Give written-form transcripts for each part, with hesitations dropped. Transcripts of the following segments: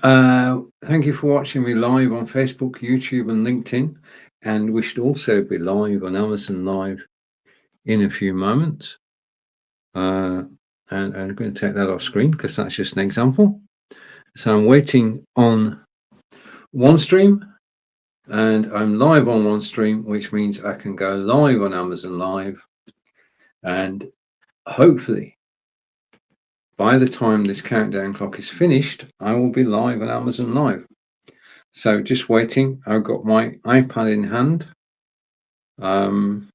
Thank you for watching me live on Facebook, YouTube, and LinkedIn. And we should also be live on Amazon Live in a few moments. And I'm going to take that off screen because that's just an example. So I'm waiting on one stream, and I'm live on one stream, which means I can go live on Amazon Live. And hopefully, by the time this countdown clock is finished, I will be live on Amazon Live. So just waiting. I've got my iPad in hand, and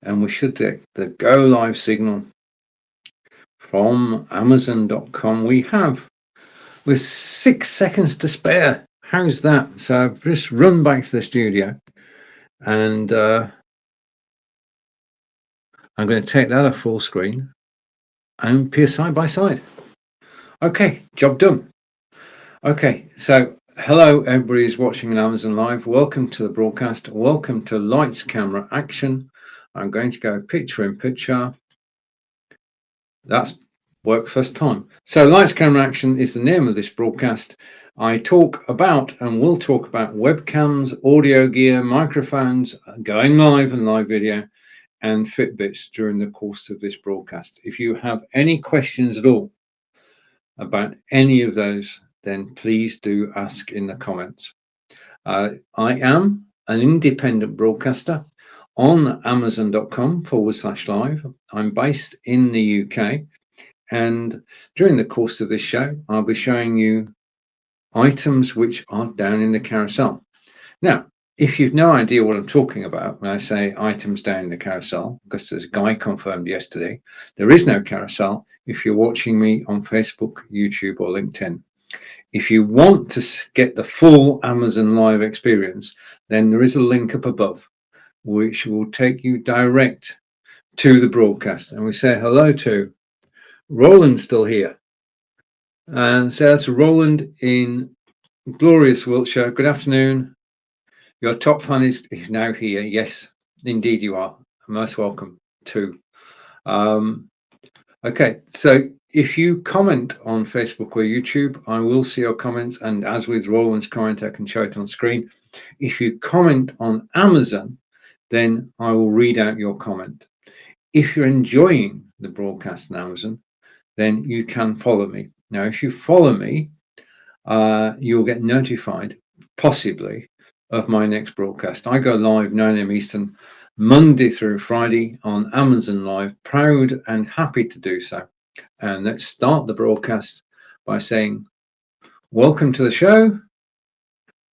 we should get the go live signal from Amazon.com. We have with 6 seconds to spare. How's that? So I've just run back to the studio, and I'm going to take that off full screen and appear side by side. Okay, job done. Okay, so hello, everybody who's watching on Amazon Live. Welcome to the broadcast. Welcome to Lights, Camera, Action. I'm going to go picture in picture. That's worked first time. So Lights, Camera, Action is the name of this broadcast. I talk about and will talk about webcams, audio gear, microphones, going live and live video, and Fitbits during the course of this broadcast. If you have any questions at all about any of those, then please do ask in the comments. I am an independent broadcaster on Amazon.com/live. I'm based in the UK, and during the course of this show, I'll be showing you items which are down in the carousel. Now, if you've no idea what I'm talking about when I say items down in the carousel, because there's a guy confirmed yesterday, there is no carousel if you're watching me on Facebook, YouTube, or LinkedIn. If you want to get the full Amazon Live experience, then there is a link up above which will take you direct to the broadcast. And we say hello to Roland, still here. And so that's Roland in glorious Wiltshire. Good afternoon. Your top fan is now here. Yes, indeed you are. Most welcome too. Okay, so if you comment on Facebook or YouTube, I will see your comments, and as with Roland's comment, I can show it on screen. If you comment on Amazon, then I will read out your comment. If you're enjoying the broadcast on Amazon, then you can follow me. Now, if you follow me, you'll get notified, possibly, of my next broadcast. I go live 9 a.m. Eastern, Monday through Friday on Amazon Live, proud and happy to do so. And let's start the broadcast by saying, welcome to the show.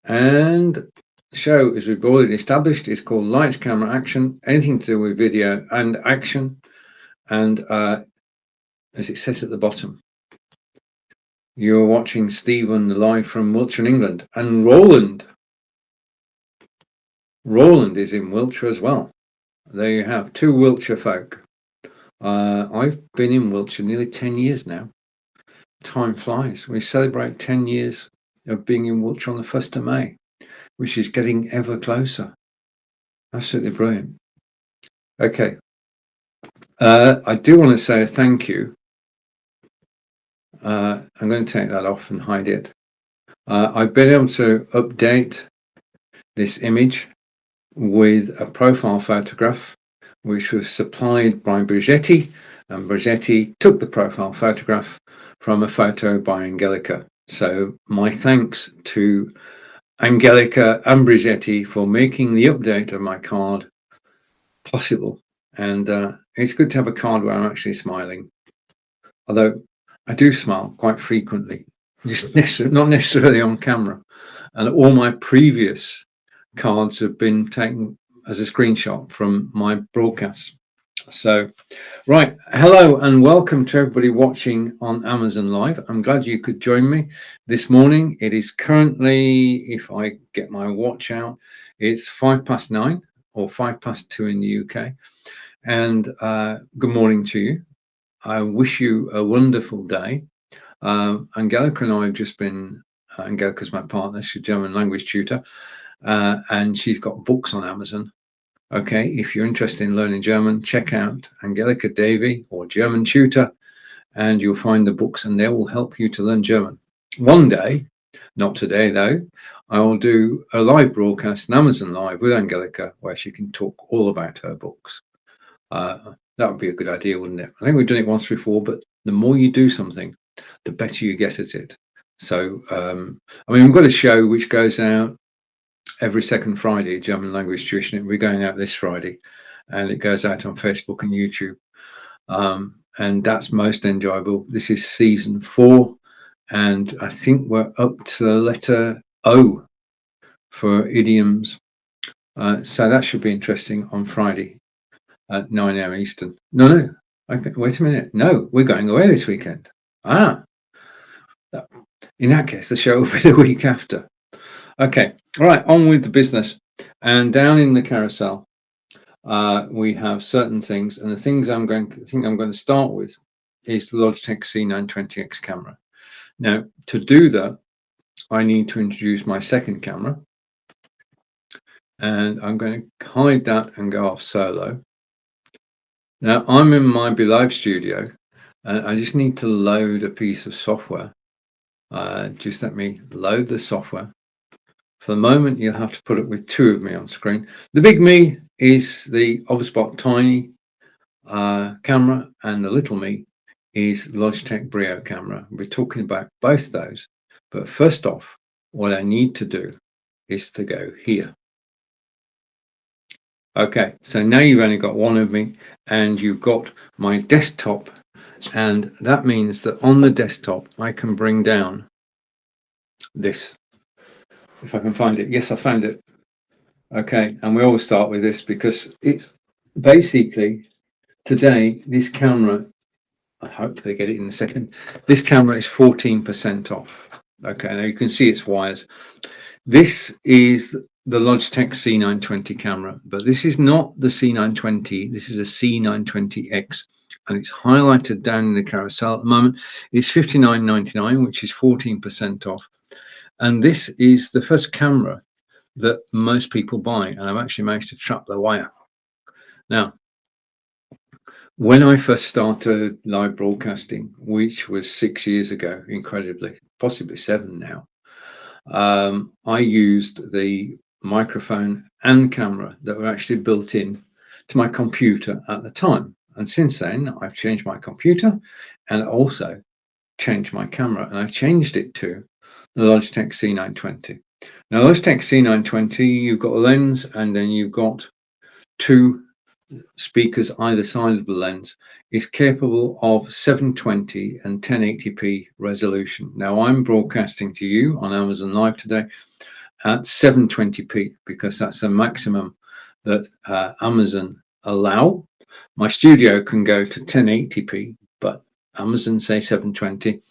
And the show, as we've already established, is called Lights, Camera, Action, anything to do with video and action. And as it says at the bottom, you're watching Stephen live from Wiltshire, England, and Roland is in Wiltshire as well. There you have two Wiltshire folk. I've been in Wiltshire nearly 10 years now. Time flies. We celebrate 10 years of being in Wiltshire on the 1st of May, which is getting ever closer. Absolutely brilliant. Okay. I do want to say thank you. I'm going to take that off and hide it. I've been able to update this image with a profile photograph which was supplied by Brigetti, and Brigetti took the profile photograph from a photo by Angelica. So my thanks to Angelica and Brigetti for making the update of my card possible. And it's good to have a card where I'm actually smiling, although I do smile quite frequently, just not necessarily on camera. And all my previous cards have been taken as a screenshot from my broadcasts. So, right, hello and welcome to everybody watching on Amazon Live. I'm glad you could join me this morning. It is currently, if I get my watch out, it's 9:05 or 2:05 in the UK. And good morning to you. I wish you a wonderful day. Angelica and I have just been, Angelica's my partner, she's a German language tutor, and she's got books on Amazon. Okay, if you're interested in learning German, check out Angelica Davy or German Tutor, and you'll find the books and they will help you to learn German. One day, Not today, though. I will do a live broadcast on Amazon Live with Angelica, where she can talk all about her books. That would be a good idea, wouldn't it? I think we've done it once before, but the more you do something, the better you get at it. So, I mean, we've got a show which goes out every second Friday, German language tuition. We're going out this Friday, and it goes out on Facebook and YouTube. And that's most enjoyable. This is season 4, and I think we're up to the letter O for idioms. So that should be interesting on Friday at 9 a.m. Eastern. No. Okay, wait a minute. No, we're going away this weekend. In that case, the show will be the week after. Okay, all right, on with the business. And down in the carousel, we have certain things, and the things I'm going to start with is the Logitech C920X camera. Now, to do that, I need to introduce my second camera, and I'm going to hide that and go off solo. Now, I'm in my Brio studio, and I just need to load a piece of software. Just let me load the software. For the moment, you'll have to put it with 2 of me on screen. The big me is the Overspot Tiny camera, and the little me is Logitech Brio camera. We're talking about both those. But first off, what I need to do is to go here. Okay, so now you've only got one of me, and you've got my desktop, and that means that on the desktop I can bring down this. If I can find it. Yes, I found it. Okay, and we always start with this because it's basically today this camera, I hope they get it in a second, this camera is 14% off. Okay, now you can see its wires. This is the Logitech C920 camera, but this is not the C920, this is a C920X, and it's highlighted down in the carousel at the moment. It's $59.99, which is 14% off. And this is the first camera that most people buy, and I've actually managed to trap the wire. Now, when I first started live broadcasting, which was 6 years ago, incredibly, possibly 7 now, I used the microphone and camera that were actually built in to my computer at the time. And since then, I've changed my computer and also changed my camera, and I've changed it to the Logitech C920. Now, Logitech C920, you've got a lens, and then you've got 2 speakers either side of the lens. Is capable of 720 and 1080p resolution. Now, I'm broadcasting to you on Amazon Live today at 720p because that's the maximum that Amazon allow. My studio can go to 1080p, but Amazon say 720.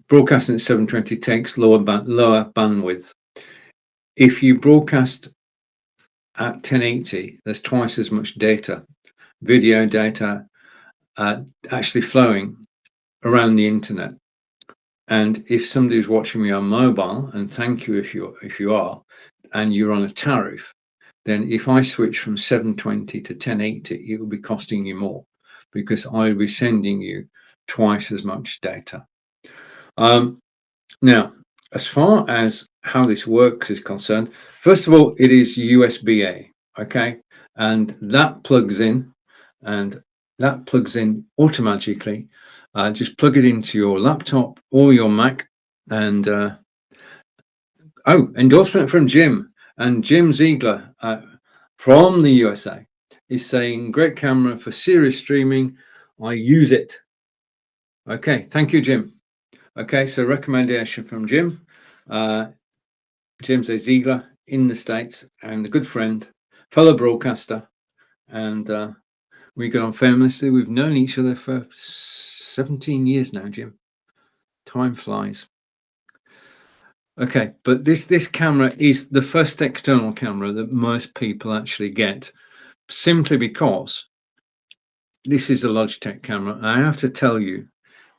Broadcasting at 720 takes lower bandwidth. If you broadcast at 1080, there's twice as much data, video data, actually flowing around the internet. And if somebody's watching me on mobile, and thank you if you are, and you're on a tariff, then if I switch from 720 to 1080, it will be costing you more because I will be sending you twice as much data. Now, as far as how this works is concerned, first of all, it is USB-A, okay? And that plugs in, automatically. Just plug it into your laptop or your Mac. And endorsement from Jim. And Jim Ziegler from the USA is saying, great camera for serious streaming. I use it. Okay, thank you, Jim. Okay, so recommendation from Jim. James A. Ziegler in the States, and a good friend, fellow broadcaster, and we get on famously. We've known each other for 17 years now, Jim. Time flies. Okay, but this camera is the first external camera that most people actually get, simply because this is a Logitech camera. And I have to tell you,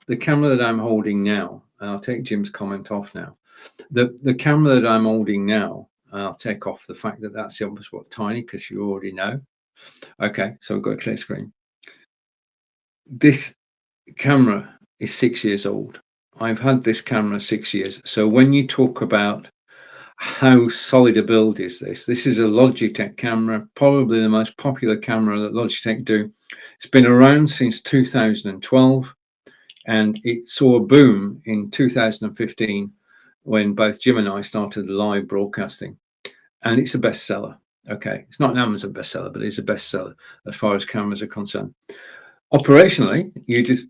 the camera that I'm holding now, and I'll take Jim's comment off now. The camera that I'm holding now, and I'll take off the fact that that's the Overspot Tiny because you already know. Okay, so I've got a clear screen. This camera is 6 years old. I've had this camera 6 years. So when you talk about how solid a build is this is a Logitech camera, probably the most popular camera that Logitech do. It's been around since 2012, and it saw a boom in 2015 when both Jim and I started live broadcasting, and it's a bestseller. Okay, it's not an Amazon bestseller, but it's a bestseller as far as cameras are concerned. Operationally, you just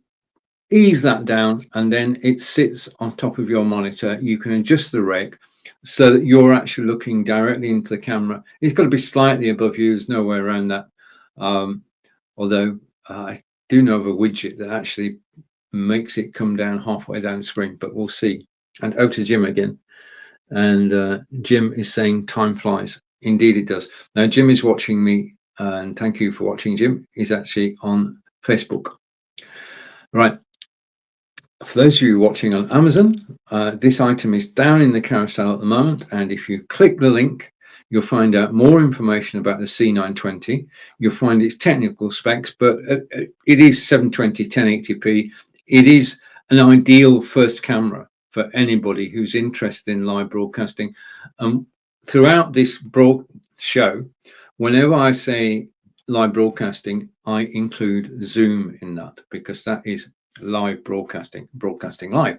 ease that down and then it sits on top of your monitor. You can adjust the reg so that you're actually looking directly into the camera. It's got to be slightly above you, there's no way around that. Although I do know of a widget that actually makes it come down halfway down the screen, but we'll see. And over to Jim again. And Jim is saying time flies. Indeed it does. Now Jim is watching me, and thank you for watching. Jim is actually on Facebook. Right, for those of you watching on Amazon, this item is down in the carousel at the moment, and if you click the link, you'll find out more information about the C920. You'll find its technical specs, but it is 720 1080p. It is an ideal first camera for anybody who's interested in live broadcasting. Throughout this show, whenever I say live broadcasting, I include Zoom in that, because that is live broadcasting live.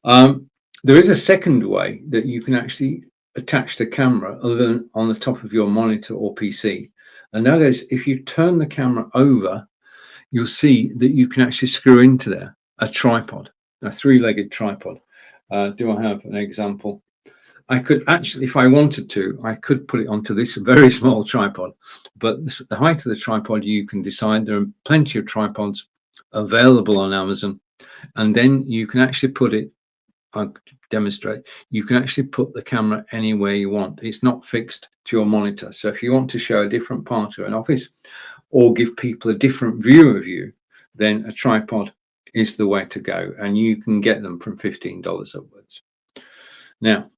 There is a second way that you can actually attach the camera other than on the top of your monitor or PC, and that is if you turn the camera over, you'll see that you can actually screw into there a tripod, a three-legged tripod. Do I have an example? I could actually, if I wanted to, I could put it onto this very small tripod, but the height of the tripod you can decide. There are plenty of tripods available on Amazon, and then you can actually put it, I'll demonstrate, you can actually put the camera anywhere you want. It's not fixed to your monitor. So if you want to show a different part of an office or give people a different view of you, then a tripod is the way to go, and you can get them from $15 upwards. Now,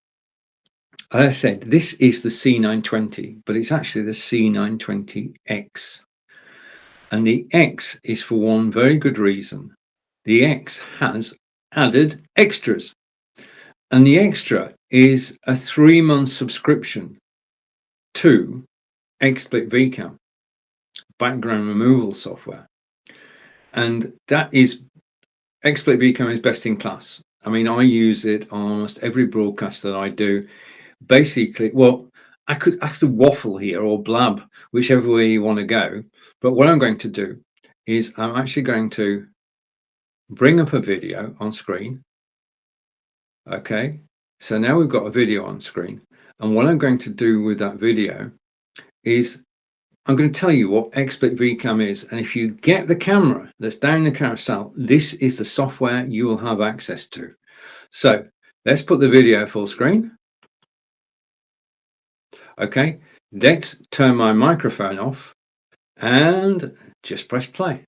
as I said, this is the C920, but it's actually the C920X. And the X is for one very good reason. The X has added extras. And the extra is a 3-month subscription to XSplit VCam, background removal software. And that is, XSplit VCam is best in class. I mean, I use it on almost every broadcast that I do. Basically, well, I could waffle here or blab, whichever way you want to go. But what I'm going to do is I'm actually going to bring up a video on screen. Okay, so now we've got a video on screen. And what I'm going to do with that video is I'm going to tell you what XSplit VCam is. And if you get the camera that's down the carousel, this is the software you will have access to. So let's put the video full screen. Okay, let's turn my microphone off and just press play.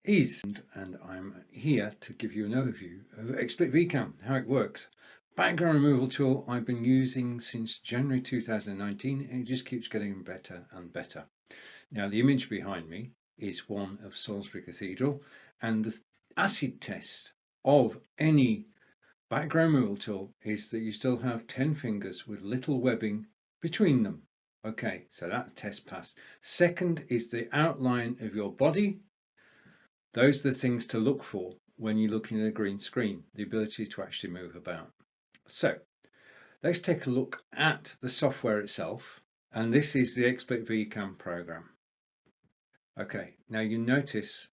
And I'm here to give you an overview of XSplit VCam, how it works. Background removal tool I've been using since January 2019, and it just keeps getting better and better. Now the image behind me is one of Salisbury Cathedral, and the acid test of any background removal tool is that you still have 10 fingers with little webbing between them. Okay, so that test passed. Second is the outline of your body. Those are the things to look for when you're looking at a green screen, the ability to actually move about. So let's take a look at the software itself, and this is the XSplit VCam program. Okay, now you notice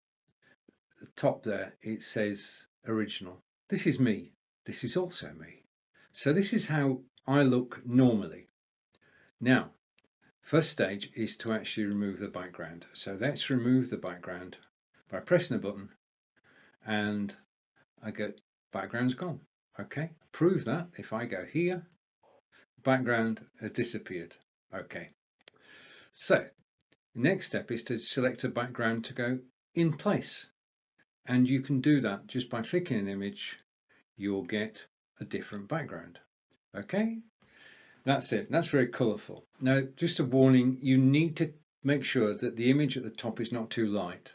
the top there, it says original. This is me. This is also me. So this is how I look normally. Now, first stage is to actually remove the background. So let's remove the background by pressing a button, and I get background's gone. Okay, prove that if I go here, background has disappeared. Okay, so the next step is to select a background to go in place, and you can do that just by clicking an image. You'll get a different background. Okay, that's it. That's very colorful. Now, just a warning, you need to make sure that the image at the top is not too light.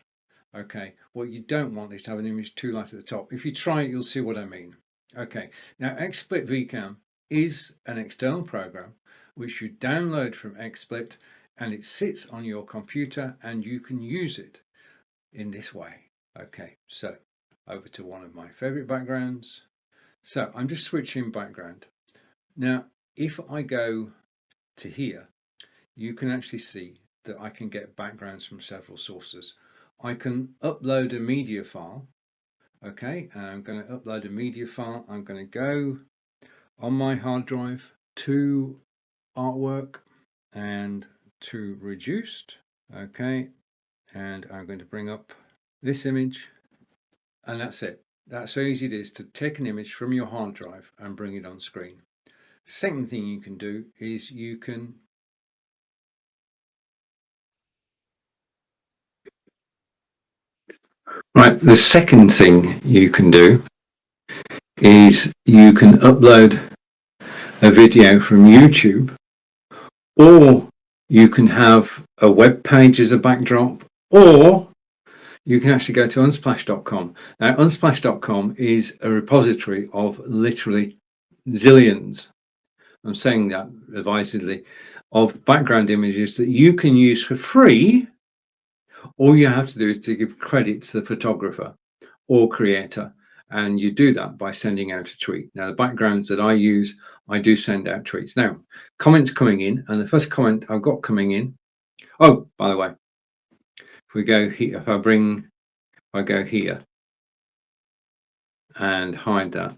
Okay, what you don't want is to have an image too light at the top. If you try it, you'll see what I mean. Okay, now XSplit VCam is an external program which you download from XSplit, and it sits on your computer and you can use it in this way. Okay, so over to one of my favorite backgrounds. So I'm just switching background. Now, if I go to here, you can actually see that I can get backgrounds from several sources. I can upload a media file. Okay, and I'm going to upload a media file. I'm going to go on my hard drive to artwork and to reduced. Okay, and I'm going to bring up this image, and that's it. That's how easy it is to take an image from your hard drive and bring it on screen. Second thing you can do is you can Right, the second thing you can do is you can upload a video from YouTube, or you can have a web page as a backdrop, or you can actually go to unsplash.com. Now, unsplash.com is a repository of literally zillions, I'm saying that advisedly, of background images that you can use for free. All you have to do is to give credit to the photographer or creator, and you do that by sending out a tweet. Now, the backgrounds that I use, I do send out tweets. Now, comments coming in, and the first comment I've got coming in, oh, by the way, if we go here, if I go here and hide that.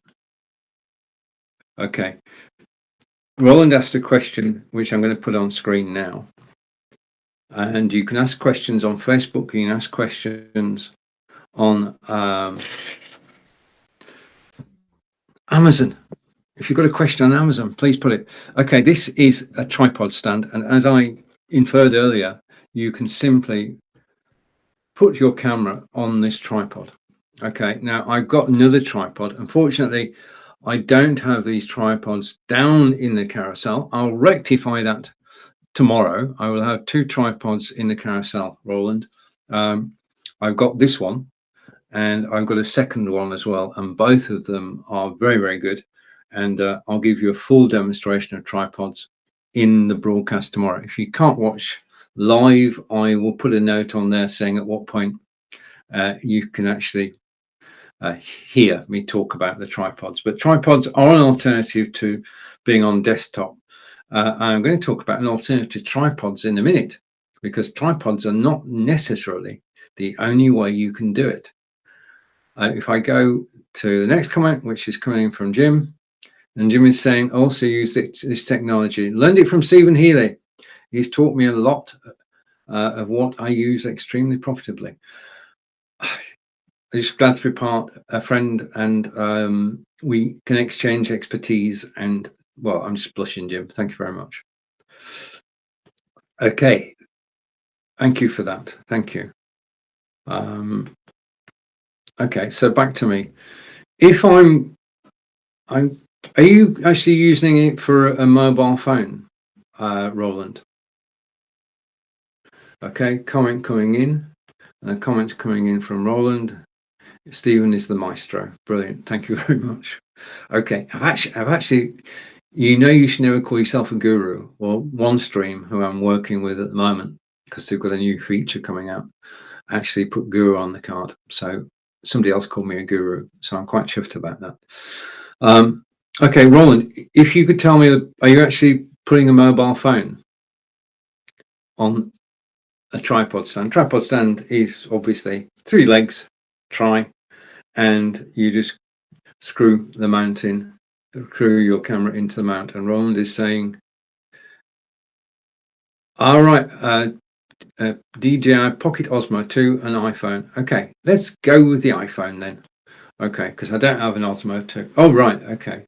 Okay, Roland asked a question which I'm going to put on screen now, and you can ask questions on Facebook, you can ask questions on Amazon. If you've got a question on Amazon, please put it. Okay, this is a tripod stand, and as I inferred earlier, you can simply put your camera on this tripod. Okay, now I've got another tripod. Unfortunately, I don't have these tripods down in the carousel. I'll rectify that tomorrow. I will have two tripods in the carousel, Roland. I've got this one, and I've got a second one as well, and both of them are very, very good. And I'll give you a full demonstration of tripods in the broadcast tomorrow. If you can't watch live, I will put a note on there saying at what point you can actually hear me talk about the tripods. But tripods are an alternative to being on desktop. I'm going to talk about an alternative to tripods in a minute, because tripods are not necessarily the only way you can do it. If I go to the next comment, which is coming from Jim, and Jim is saying, also use this technology. Learned it from Stephen Healy. He's taught me a lot of what I use extremely profitably. I'm just glad to be a friend, and we can exchange expertise. And well, I'm just blushing, Jim. Thank you very much. Okay, thank you for that. Thank you. Okay, so back to me. If are you actually using it for a mobile phone, Roland? Okay, comment coming in, and a comment coming in from Roland. Stephen is the maestro. Brilliant. Thank you very much. Okay, I've actually, you should never call yourself a guru. Well, OneStream, who I'm working with at the moment, because they've got a new feature coming out, actually put guru on the card. So somebody else called me a guru. So I'm quite chuffed about that. Okay, Roland, if you could tell me, are you actually putting a mobile phone on a tripod stand? Tripod stand is obviously 3 legs, and you just screw the mount in, screw your camera into the mount. And Roland is saying, all right, DJI Pocket Osmo 2 and iPhone. Okay, let's go with the iPhone then. Okay, because I don't have an Osmo 2. Oh, right, okay.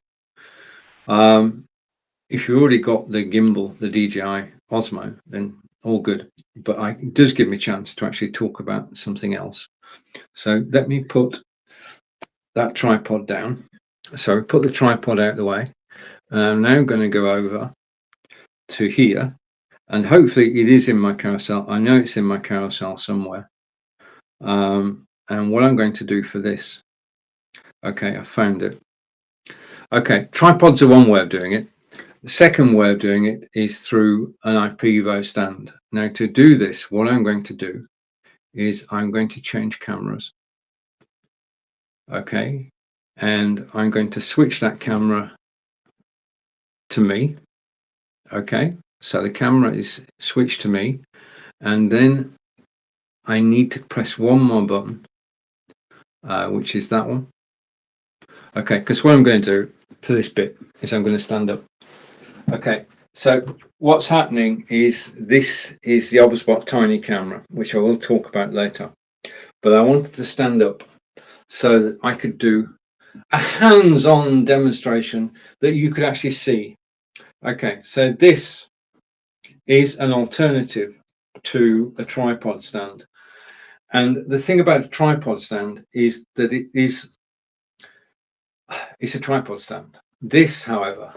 If you already got the gimbal, the DJI Osmo, then all good. But it does give me a chance to actually talk about something else. So let me put that tripod down. So put the tripod out of the way. And I'm now going to go over to here. And hopefully it is in my carousel. I know it's in my carousel somewhere. And what I'm going to do for this, okay, I found it. Okay, tripods are one way of doing it. The second way of doing it is through an IPEVO stand. Now, to do this, what I'm going to do is I'm going to change cameras. Okay, and I'm going to switch that camera to me. Okay, so the camera is switched to me, and then I need to press one more button, which is that one. Okay, because what I'm going to do for this bit is I'm going to stand up. Okay, so what's happening is this is the Obspot tiny camera, which I will talk about later. But I wanted to stand up so that I could do a hands-on demonstration that you could actually see. Okay, so this is an alternative to a tripod stand. And the thing about a tripod stand is that it's a tripod stand. This, however,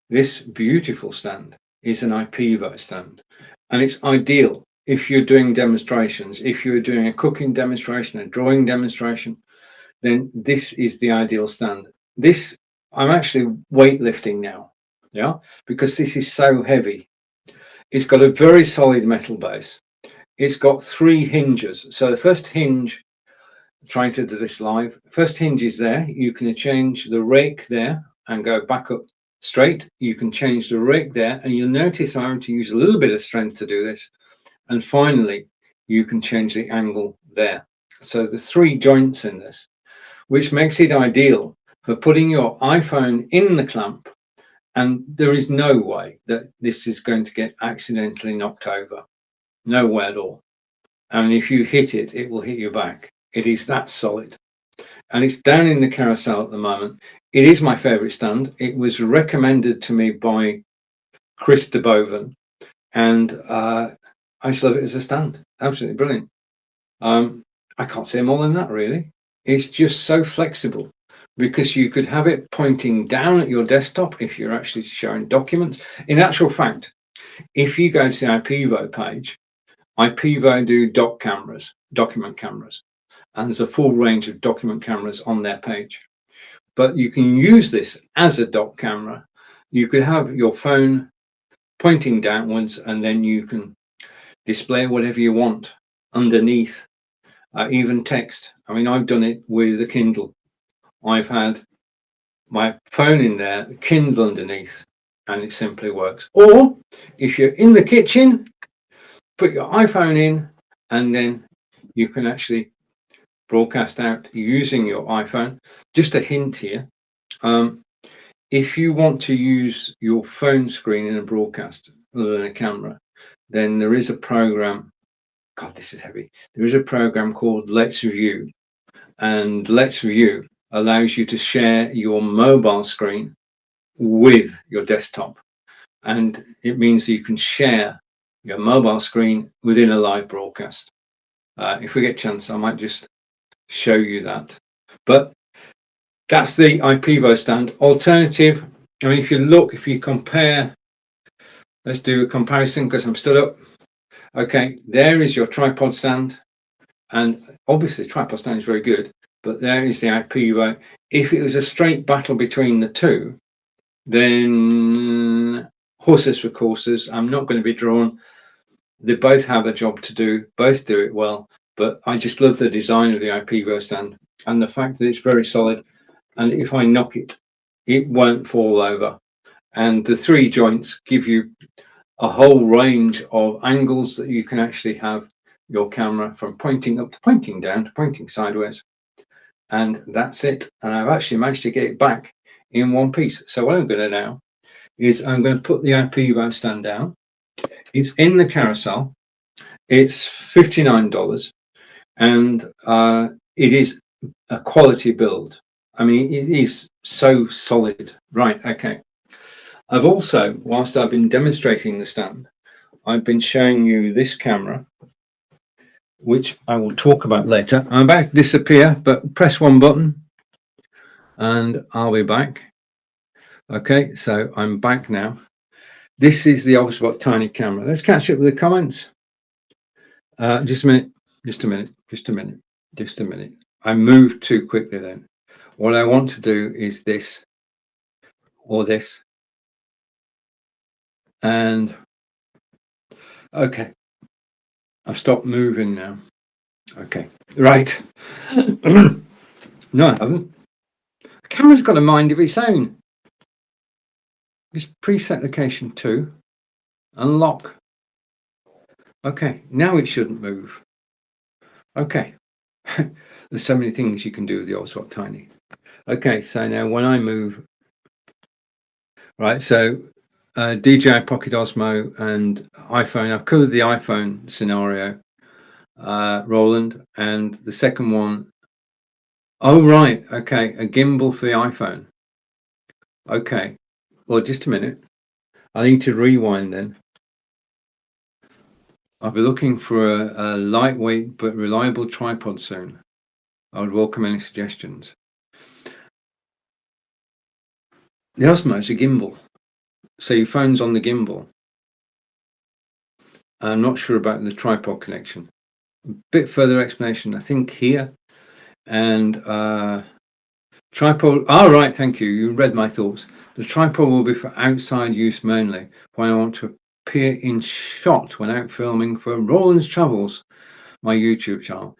this beautiful stand is an IPEVO stand, and it's ideal if you're doing demonstrations. If you're doing a cooking demonstration, a drawing demonstration, then this is the ideal stand. This, I'm actually weightlifting now, yeah, because this is so heavy. It's got a very solid metal base. It's got 3 hinges. So the first hinge, trying to do this live, first hinge is there. You can change the rake there and go back up straight. You can change the rake there, and you'll notice I'm having to use a little bit of strength to do this. And finally, you can change the angle there. So the 3 joints in this, which makes it ideal for putting your iPhone in the clamp, and there is no way that this is going to get accidentally knocked over. No way at all. And if you hit it, it will hit your back. It is that solid. And it's down in the carousel at the moment. It is my favorite stand. It was recommended to me by Chris de Boven, and I just love it as a stand. Absolutely brilliant. I can't say more than that, really. It's just so flexible, because you could have it pointing down at your desktop if you're actually showing documents. In actual fact, if you go to the IPEVO page, IPEVO do document cameras, and there's a full range of document cameras on their page. But you can use this as a dock camera. You could have your phone pointing downwards, and then you can display whatever you want underneath, even text. I mean, I've done it with a Kindle. I've had my phone in there, Kindle underneath, and it simply works. Or if you're in the kitchen, put your iPhone in, and then you can actually broadcast out using your iPhone. Just a hint here. If you want to use your phone screen in a broadcast other than a camera, then there is a program. God, this is heavy. There is a program called Let's View, and Let's View allows you to share your mobile screen with your desktop, and it means that you can share your mobile screen within a live broadcast. If we get a chance, I might just show you that. But that's the IPEVO stand. Alternative, I mean, if you compare, let's do a comparison because I'm stood up. Okay, there is your tripod stand, and obviously the tripod stand is very good, but there is the IPEVO. If it was a straight battle between the two, then horses for courses. I'm not going to be drawn. They both have a job to do, both do it well, but I just love the design of the IPEVO stand and the fact that it's very solid, and if I knock it, it won't fall over. And the 3 joints give you a whole range of angles that you can actually have your camera, from pointing up to pointing down to pointing sideways. And that's it. And I've actually managed to get it back in one piece. So what I'm going to now is I'm going to put the IPEVO stand down. It's in the carousel. It's $59, and it is a quality build. I mean, it is so solid. Right, okay. I've also, whilst I've been demonstrating the stand, I've been showing you this camera, which I will talk about later. I'm about to disappear, but press one button and I'll be back. Okay, so I'm back now. This is the Obspot tiny camera. Let's catch up with the comments. Just a minute. Just a minute. Just a minute. Just a minute. I moved too quickly then. What I want to do is this or this. And okay, I've stopped moving now. Okay, right. No, I haven't. The camera's got a mind of its own. Just preset location 2. Unlock. Okay, now it shouldn't move. Okay. There's so many things you can do with the Oswald Tiny. Okay, so now when I move, right, so DJI Pocket Osmo and iPhone, I've covered the iPhone scenario, Roland, and the second one, oh, right, okay, a gimbal for the iPhone. Okay, well, just a minute. I need to rewind then. I'll be looking for a lightweight but reliable tripod soon. I would welcome any suggestions. The Osmo is a gimbal, so your phone's on the gimbal. I'm not sure about the tripod connection. A bit further explanation, I think, here. And tripod, right, thank you. You read my thoughts. The tripod will be for outside use mainly, when I want to appear in shot when out filming for Roland's Travels, my YouTube channel.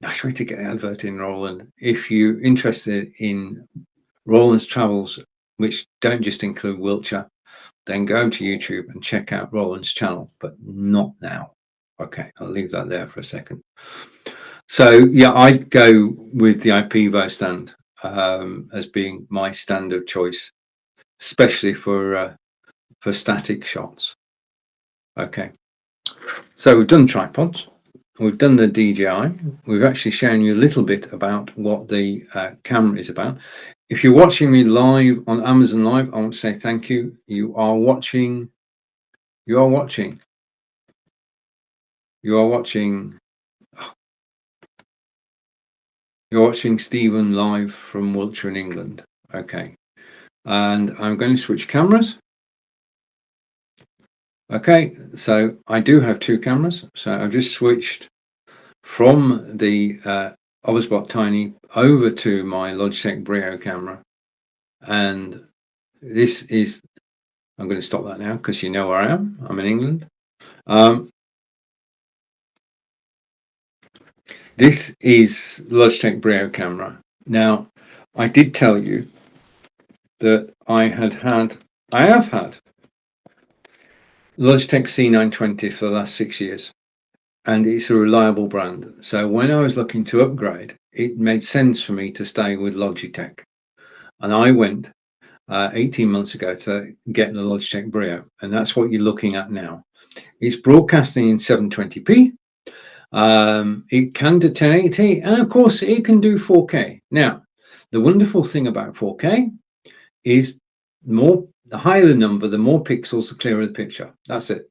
Nice way to get an advert in, Roland. If you're interested in Roland's Travels, which don't just include Wiltshire, then go to YouTube and check out Roland's channel, but not now. Okay, I'll leave that there for a second. So yeah, I'd go with the IPEVO stand as being my standard choice, especially for static shots. Okay, so we've done tripods. We've done the DJI. We've actually shown you a little bit about what the camera is about. If you're watching me live on Amazon Live, I want to say thank you. You are watching Stephen live from Wiltshire in England. Okay, and I'm going to switch cameras. Okay, so I do have 2 cameras. So I've just switched from the Oswald Tiny over to my Logitech Brio camera, and this is, I'm going to stop that now because you know where I am. I'm in England. This is Logitech Brio camera. Now, I did tell you that I have had Logitech C920 for the last 6 years, and it's a reliable brand. So when I was looking to upgrade, it made sense for me to stay with Logitech. And I went 18 months ago to get the Logitech Brio, and that's what you're looking at now. It's broadcasting in 720p. It can do 1080, and of course it can do 4K. Now, the wonderful thing about 4K is the higher the number, the more pixels, the clearer the picture. That's it.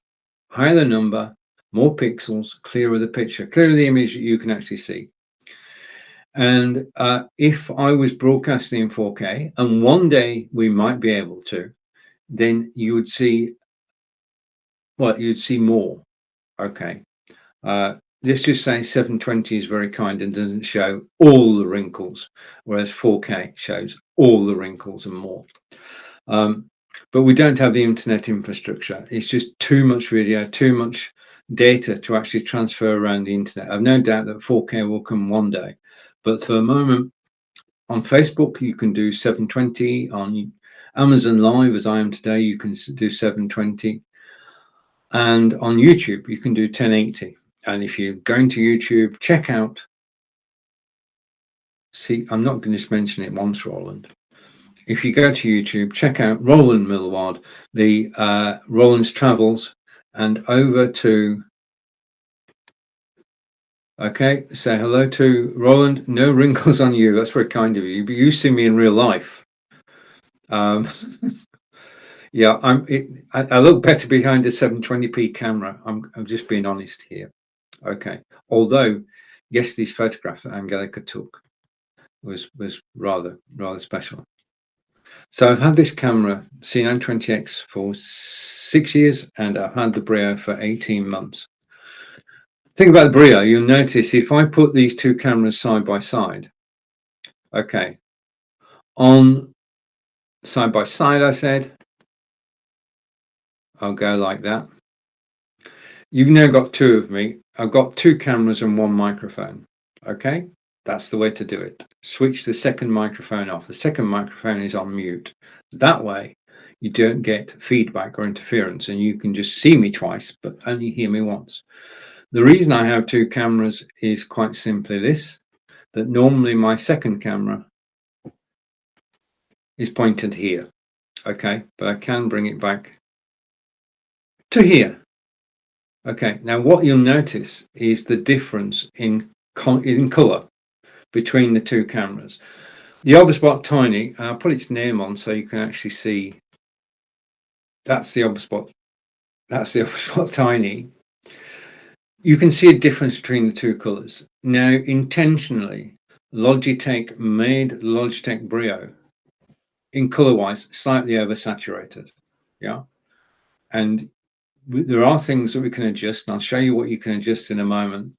Higher the number, more pixels, clearer the picture, clearer the image that you can actually see. And if I was broadcasting in 4K, and one day we might be able to, then you would see, well, you'd see more. Okay. Let's just say 720 is very kind and doesn't show all the wrinkles, whereas 4K shows all the wrinkles and more. But we don't have the internet infrastructure. It's just too much video, too much data to actually transfer around the internet. I've no doubt that 4K will come one day. But for the moment, on Facebook, you can do 720. On Amazon Live, as I am today, you can do 720. And on YouTube, you can do 1080. And if you're going to YouTube, check out, see, I'm not going to just mention it once, Roland. If you go to YouTube, check out Roland Millward, the Roland's Travels, and over to, okay, say hello to Roland. No wrinkles on you. That's very kind of you. But you see me in real life. Yeah, I look better behind a 720p camera. I'm just being honest here. Okay. Although yesterday's photograph that Angelica took was rather special. So I've had this camera, C920X, for 6 years, and I've had the Brio for 18 months. Think about the Brio. You'll notice if I put these two cameras side by side, okay, on side by side, I said, I'll go like that. You've now got two of me. I've got two cameras and one microphone. Okay, that's the way to do it. Switch the second microphone off. The second microphone is on mute. That way, you don't get feedback or interference, and you can just see me twice, but only hear me once. The reason I have two cameras is quite simply this, that normally my second camera is pointed here. Okay, but I can bring it back to here. Okay, now what you'll notice is the difference in color between the two cameras. The Oberspot Tiny, I'll put its name on so you can actually see. That's the Oberspot. That's the Oberspot Tiny. You can see a difference between the two colors. Now, intentionally, Logitech made Logitech Brio in color-wise slightly oversaturated. Yeah, and there are things that we can adjust, and I'll show you what you can adjust in a moment.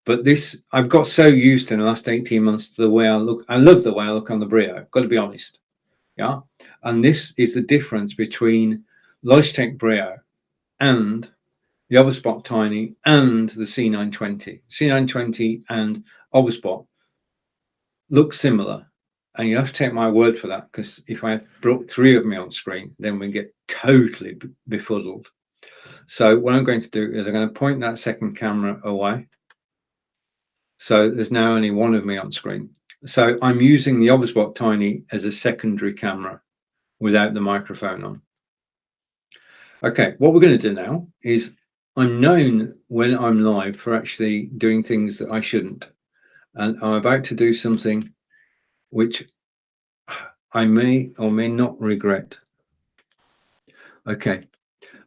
But this, I've got so used in the last 18 months to the way I look. I love the way I look on the Brio, got to be honest. Yeah, and this is the difference between Logitech Brio and the Oberspot Tiny and the C920. C920 and Oberspot look similar, and you have to take my word for that, because if I brought three of me on screen, then we get totally befuddled. So what I'm going to do is I'm going to point that second camera away. So there's now only one of me on screen. So I'm using the Oberspot Tiny as a secondary camera without the microphone on. Okay, what we're going to do now is, I'm known when I'm live for actually doing things that I shouldn't. And I'm about to do something which I may or may not regret. Okay,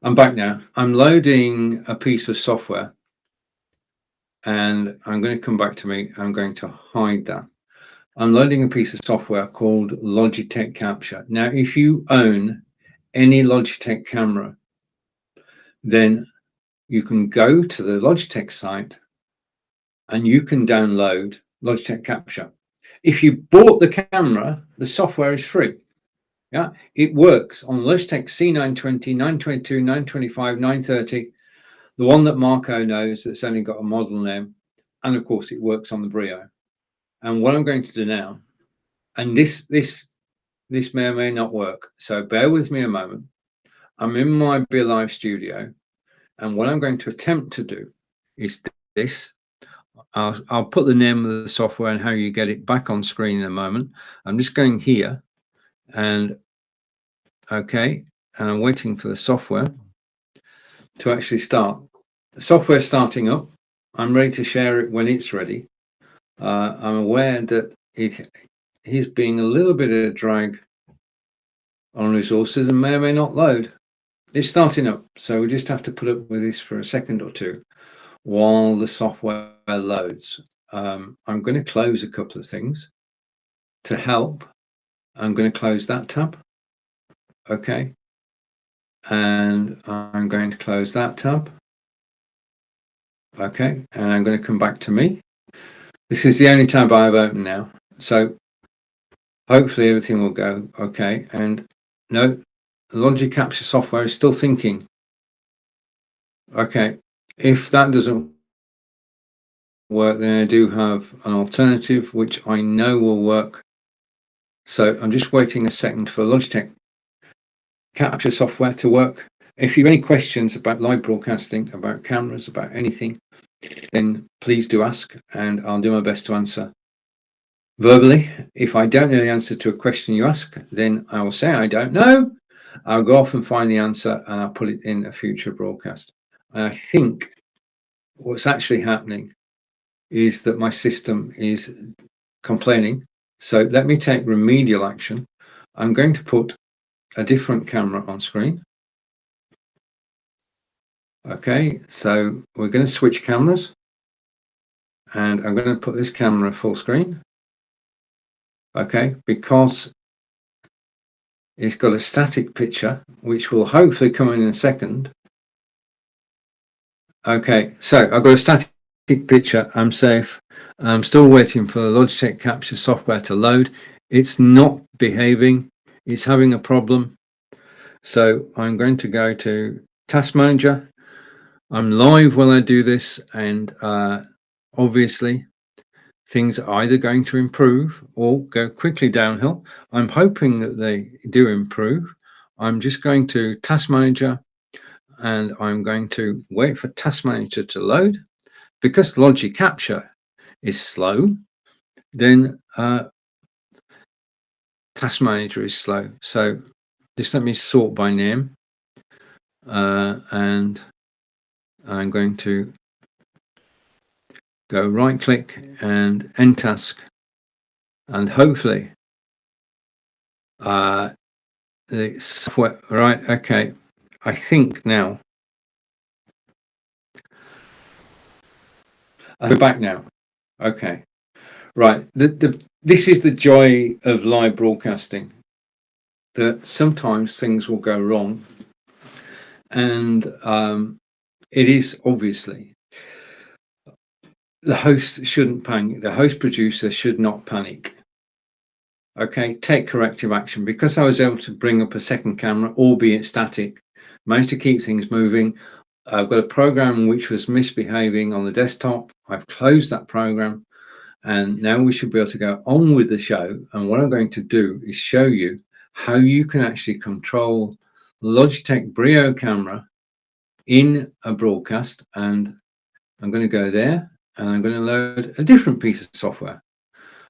I'm back now. I'm loading a piece of software, and I'm going to come back to me. I'm going to hide that. I'm loading a piece of software called Logitech Capture. Now, if you own any Logitech camera, then you can go to the Logitech site and you can download Logitech Capture. If you bought the camera, the software is free. Yeah, it works on Logitech C920, 922, 925, 930, the one that Marco knows that's only got a model name, and of course it works on the Brio. And what I'm going to do now, and this may or may not work, so bear with me a moment. I'm in my Be Live studio, and what I'm going to attempt to do is this. I'll put the name of the software and how you get it back on screen in a moment. I'm just going here, and okay, and I'm waiting for the software to actually start. The software's starting up. I'm ready to share it when it's ready. I'm aware that it is being a little bit of a drag on resources and may or may not load. It's starting up, so we just have to put up with this for a second or two while the software loads. I'm going to close a couple of things to help. I'm going to close that tab. Okay. And I'm going to close that tab. Okay. And I'm going to come back to me. This is the only tab I've opened now. So hopefully everything will go okay. And no, Logic Capture software is still thinking. Okay. If that doesn't work, then I do have an alternative which I know will work. So I'm just waiting a second for Logitech Capture software to work. If you have any questions about live broadcasting, about cameras, about anything, then please do ask, and I'll do my best to answer verbally. If I don't know the answer to a question you ask, then I will say I don't know. I'll go off and find the answer, and I'll put it in a future broadcast. And I think what's actually happening is that my system is complaining. So let me take remedial action. I'm going to put a different camera on screen. Okay, so we're going to switch cameras, and I'm going to put this camera full screen. Okay, because it's got a static picture, which will hopefully come in a second. Okay, so I've got a static picture. I'm safe. I'm still waiting for the Logitech Capture software to load. It's not behaving. It's having a problem. So I'm going to go to Task Manager. I'm live while I do this, and obviously things are either going to improve or go quickly downhill. I'm hoping that they do improve. I'm just going to Task Manager, and I'm going to wait for Task Manager to load. Because Logic Capture is slow, then Task Manager is slow. So just let me sort by name, and I'm going to go right click and end task, and hopefully the software, right, okay, I think now I'm back now. Okay, right, this is the joy of live broadcasting, that sometimes things will go wrong, and it is obviously the host shouldn't panic. The host producer should not panic. Okay, take corrective action. Because I was able to bring up a second camera, albeit static, managed to keep things moving. I've got a program which was misbehaving on the desktop. I've closed that program, and now we should be able to go on with the show. And what I'm going to do is show you how you can actually control Logitech Brio camera in a broadcast. And I'm going to go there, and I'm going to load a different piece of software.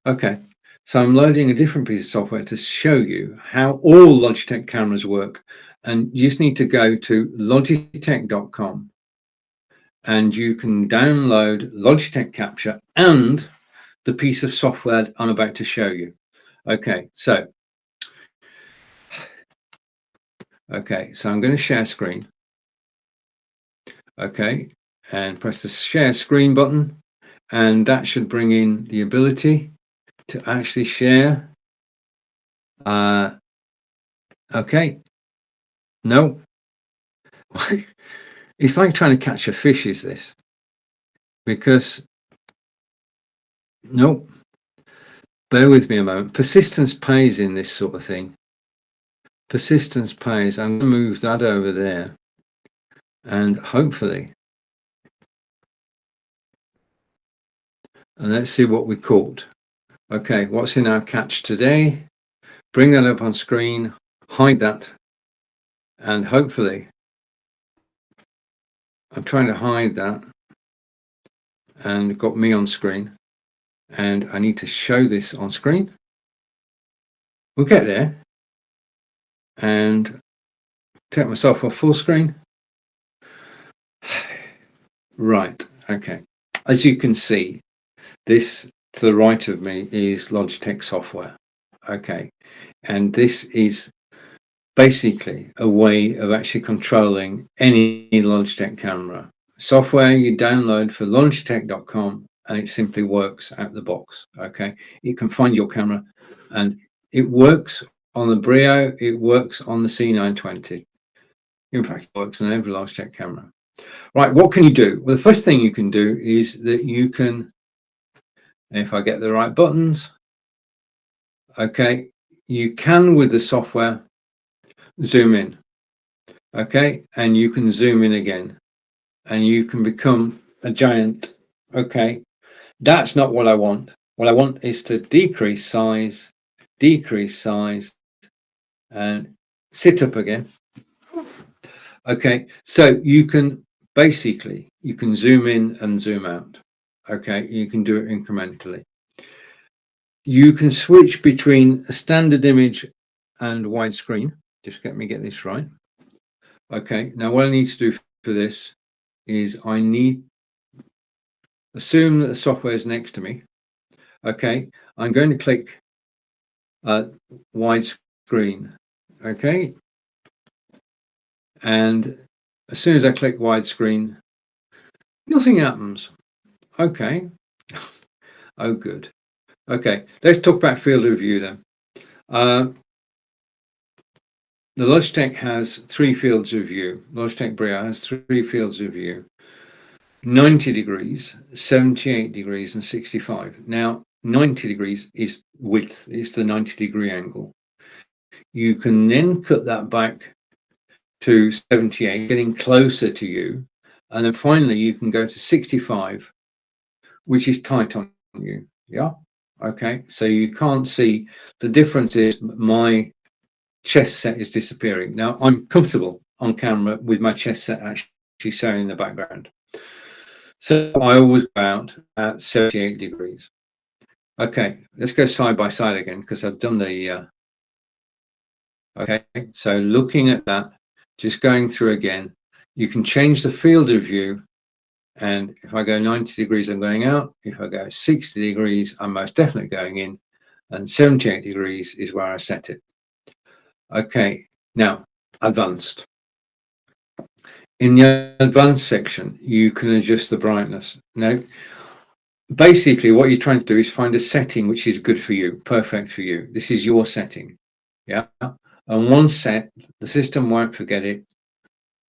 Okay, so I'm loading a different piece of software to show you how all Logitech cameras work. And you just need to go to logitech.com, and you can download Logitech Capture and the piece of software I'm about to show you. Okay, so I'm going to share screen. Okay, and press the share screen button, and that should bring in the ability to actually share. Okay, no. It's like trying to catch a fish, is this? Because, nope. Bear with me a moment. Persistence pays in this sort of thing. Persistence pays. I'm going to move that over there. And hopefully, and let's see what we caught. Okay, what's in our catch today? Bring that up on screen, hide that, and hopefully, I'm trying to hide that, and got me on screen, and I need to show this on screen. We'll get there, and take myself off full screen. Right, okay. As you can see, this to the right of me is Logitech Software. Okay, and this is basically a way of actually controlling any Logitech camera. Software you download for logitech.com, and it simply works out the box. Okay, you can find your camera, and it works on the Brio, it works on the C920. In fact, it works on every Logitech camera. Right, what can you do? Well, the first thing you can do is that you can, if I get the right buttons, okay, you can, with the software, zoom in, okay, and you can zoom in again, and you can become a giant. Okay, that's not what I want. What I want is to decrease size, and sit up again. Okay, so you can basically, you can zoom in and zoom out. Okay, you can do it incrementally. You can switch between a standard image and widescreen. Just let me get this right. Okay, now what I need to do for this is I need, assume that the software is next to me. Okay, I'm going to click widescreen. Okay, and as soon as I click widescreen, nothing happens. Okay. Oh, good. Okay, let's talk about field of view then. The Logitech has 3 fields of view. Logitech Brio has 3 fields of view. 90 degrees, 78 degrees, and 65. Now, 90 degrees is width, it's the 90-degree angle. You can then cut that back to 78, getting closer to you. And then finally, you can go to 65, which is tight on you. Yeah. Okay. So you can't see. The difference is my chest set is disappearing. Now, I'm comfortable on camera with my chest set actually showing in the background. So I always go out at 78 degrees. Okay, let's go side by side again because I've done the, okay, so looking at that, just going through again, you can change the field of view. And if I go 90 degrees, I'm going out. If I go 60 degrees, I'm most definitely going in. And 78 degrees is where I set it. Okay, now advanced. In the advanced section, you can adjust the brightness. Now, basically what you're trying to do is find a setting which is good for you, perfect for you. This is your setting. Yeah. And once set, the system won't forget it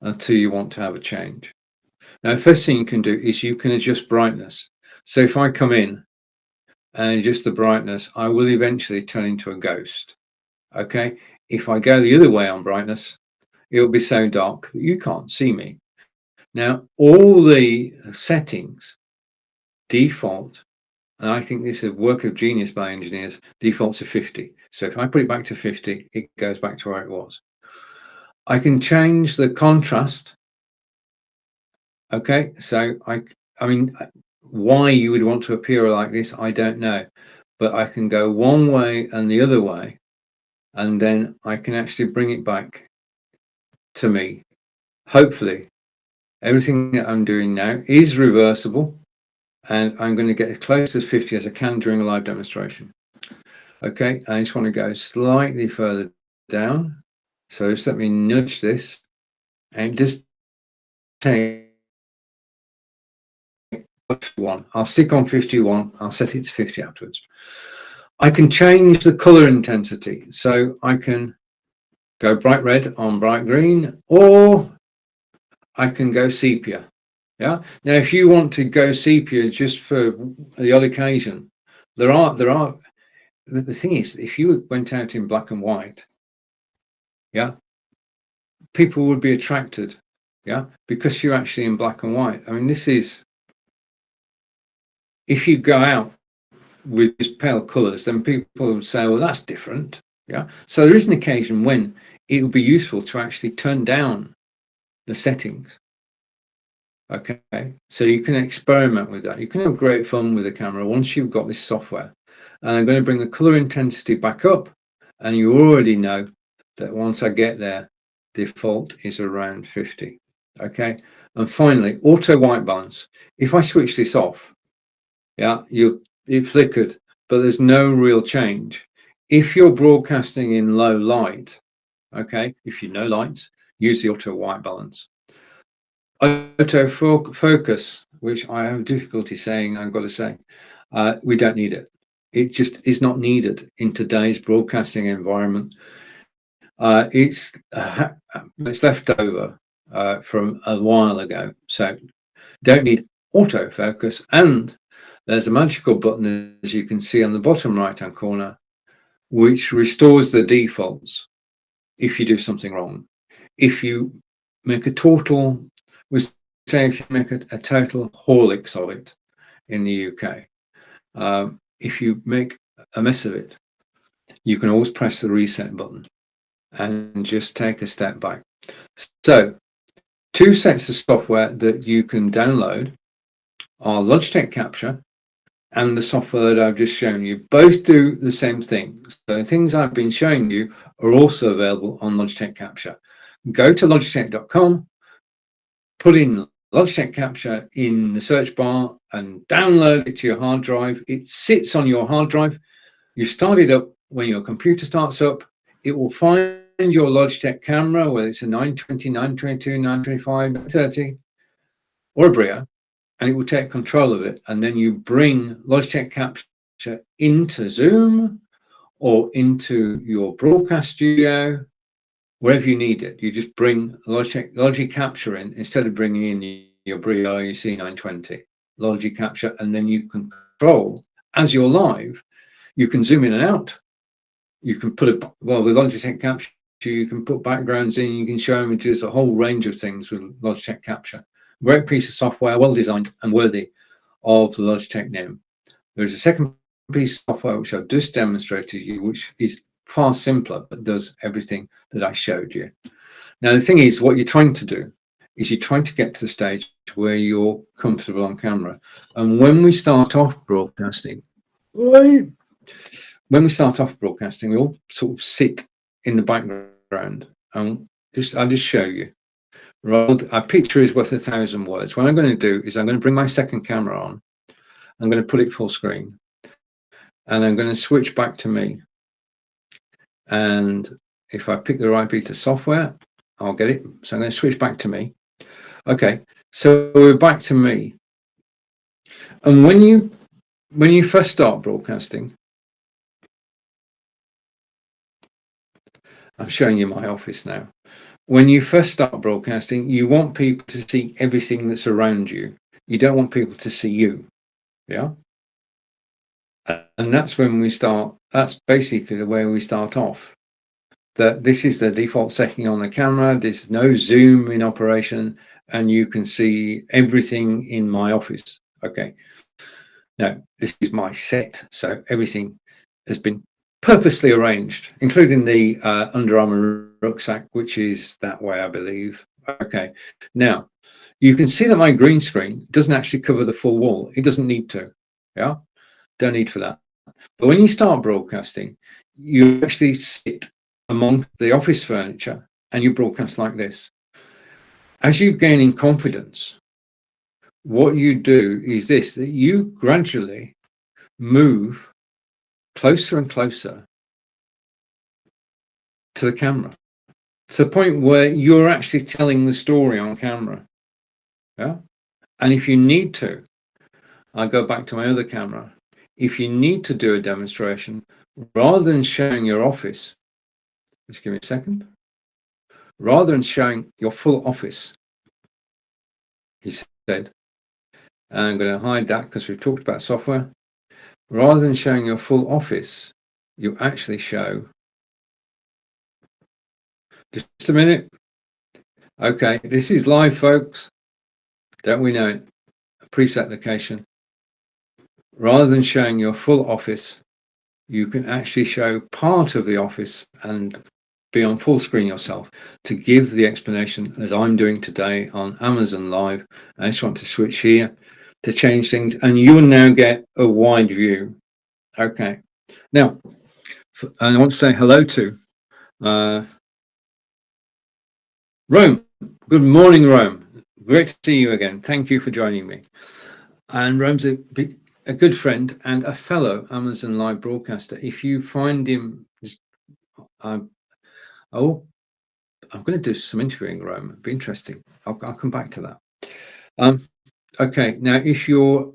until you want to have a change. Now, the first thing you can do is you can adjust brightness. So if I come in and adjust the brightness, I will eventually turn into a ghost. Okay. If I go the other way on brightness, it will be so dark that you can't see me. Now, all the settings default, and I think this is a work of genius by engineers, default to 50. So if I put it back to 50, it goes back to where it was. I can change the contrast. Okay, so I mean, why you would want to appear like this, I don't know. But I can go one way and the other way, and then I can actually bring it back to me. Hopefully, everything that I'm doing now is reversible, and I'm going to get as close as 50 as I can during a live demonstration. Okay, I just want to go slightly further down. So just let me nudge this and just take 51. I'll stick on 51. I'll set it to 50 afterwards. I can change the color intensity. So I can go bright red on bright green, or I can go sepia. Yeah. Now, if you want to go sepia just for the odd occasion, the thing is, if you went out in black and white, yeah, people would be attracted, yeah, because you're actually in black and white. I mean, this is, if you go out with just pale colors, then people would say, well, that's different. Yeah. So there is an occasion when it would be useful to actually turn down the settings. Okay. So you can experiment with that. You can have great fun with the camera once you've got this software. And I'm going to bring the color intensity back up. And you already know that once I get there, default is around 50. Okay. And finally, auto white balance. If I switch this off, yeah, it flickered, but there's no real change. If you're broadcasting in low light, okay, if you know lights, use the auto white balance. Auto focus, which I have difficulty saying, I've got to say, we don't need it. It just is not needed in today's broadcasting environment. It's left over from a while ago, so don't need autofocus. And there's a magical button, as you can see on the bottom right hand corner, which restores the defaults if you do something wrong. If you make a total, we say if you make a total Horlicks of it in the UK, if you make a mess of it, you can always press the reset button and just take a step back. So 2 sets of software that you can download are Logitech Capture and the software that I've just shown you. Both do the same thing. So the things I've been showing you are also available on Logitech Capture. Go to logitech.com, put in Logitech Capture in the search bar and download it to your hard drive. It sits on your hard drive. You start it up. When your computer starts up, it will find your Logitech camera, whether it's a 920, 922, 925, 930, or a Brio, and it will take control of it. And then you bring Logitech Capture into Zoom or into your broadcast studio, wherever you need it. You just bring Logic Capture in instead of bringing in your Brio, your C920, Logitech Capture, and then you can control, as you're live, you can zoom in and out. You can put it, well, with Logitech Capture, you can put backgrounds in, you can show images, a whole range of things with Logitech Capture. Great piece of software, well designed and worthy of the Logitech name. There's a second piece of software which I've just demonstrated to you, which is far simpler, but does everything that I showed you. Now, the thing is, what you're trying to do is you're trying to get to the stage where you're comfortable on camera. And when we start off broadcasting, we all sort of sit in the background. And I'll just show you. A picture is worth 1,000 words. What I'm going to do is I'm going to bring my second camera on. I'm going to put it full screen. And I'm going to switch back to me. And if I pick the right piece of software, I'll get it. So I'm going to switch back to me. Okay, so we're back to me. And when you first start broadcasting, I'm showing you my office now. When you first start broadcasting, you want people to see everything that's around you. You don't want people to see you. Yeah. And that's when we start. That's basically the way we start off. That this is the default setting on the camera. There's no zoom in operation, and you can see everything in my office. Okay. Now, this is my set, so everything has been purposely arranged, including the Under Armour rucksack, which is that way, I believe. Okay. Now, you can see that my green screen doesn't actually cover the full wall. It doesn't need to. Yeah. Don't need for that. But when you start broadcasting, you actually sit among the office furniture and you broadcast like this. As you gain in confidence, what you do is this, that you gradually move closer and closer to the camera, to the point where you're actually telling the story on camera. Yeah. And if you need to, I go back to my other camera. If you need to do a demonstration, rather than showing your office, just give me a second, rather than showing your full office, he said, and I'm going to hide that because we've talked about software. Rather than showing your full office, you actually show, just a minute. Okay, this is live, folks. Don't we know it? A preset location. Rather than showing your full office, you can actually show part of the office and be on full screen yourself to give the explanation, as I'm doing today on Amazon Live. I just want to switch here to change things, and you will now get a wide view. Okay. Now, I want to say hello to Rome. Good morning, Rome. Great to see you again. Thank you for joining me. And Rome's a good friend and a fellow Amazon Live broadcaster. If you find him, I'm going to do some interviewing, Rome. It'll be interesting. I'll come back to that. Okay, now if you're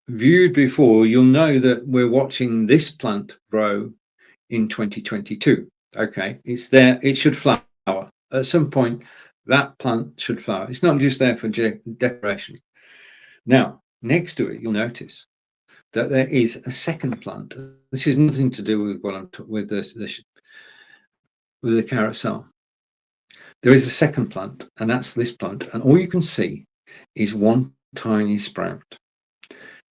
viewed before, you'll know that we're watching this plant grow in 2022. Okay, it's there. It should flower at some point. That plant should flower. It's not just there for decoration. Now, next to it, you'll notice that there is a second plant. This is nothing to do with what I'm with the carousel. There is a second plant, and that's this plant, and all you can see is one tiny sprout.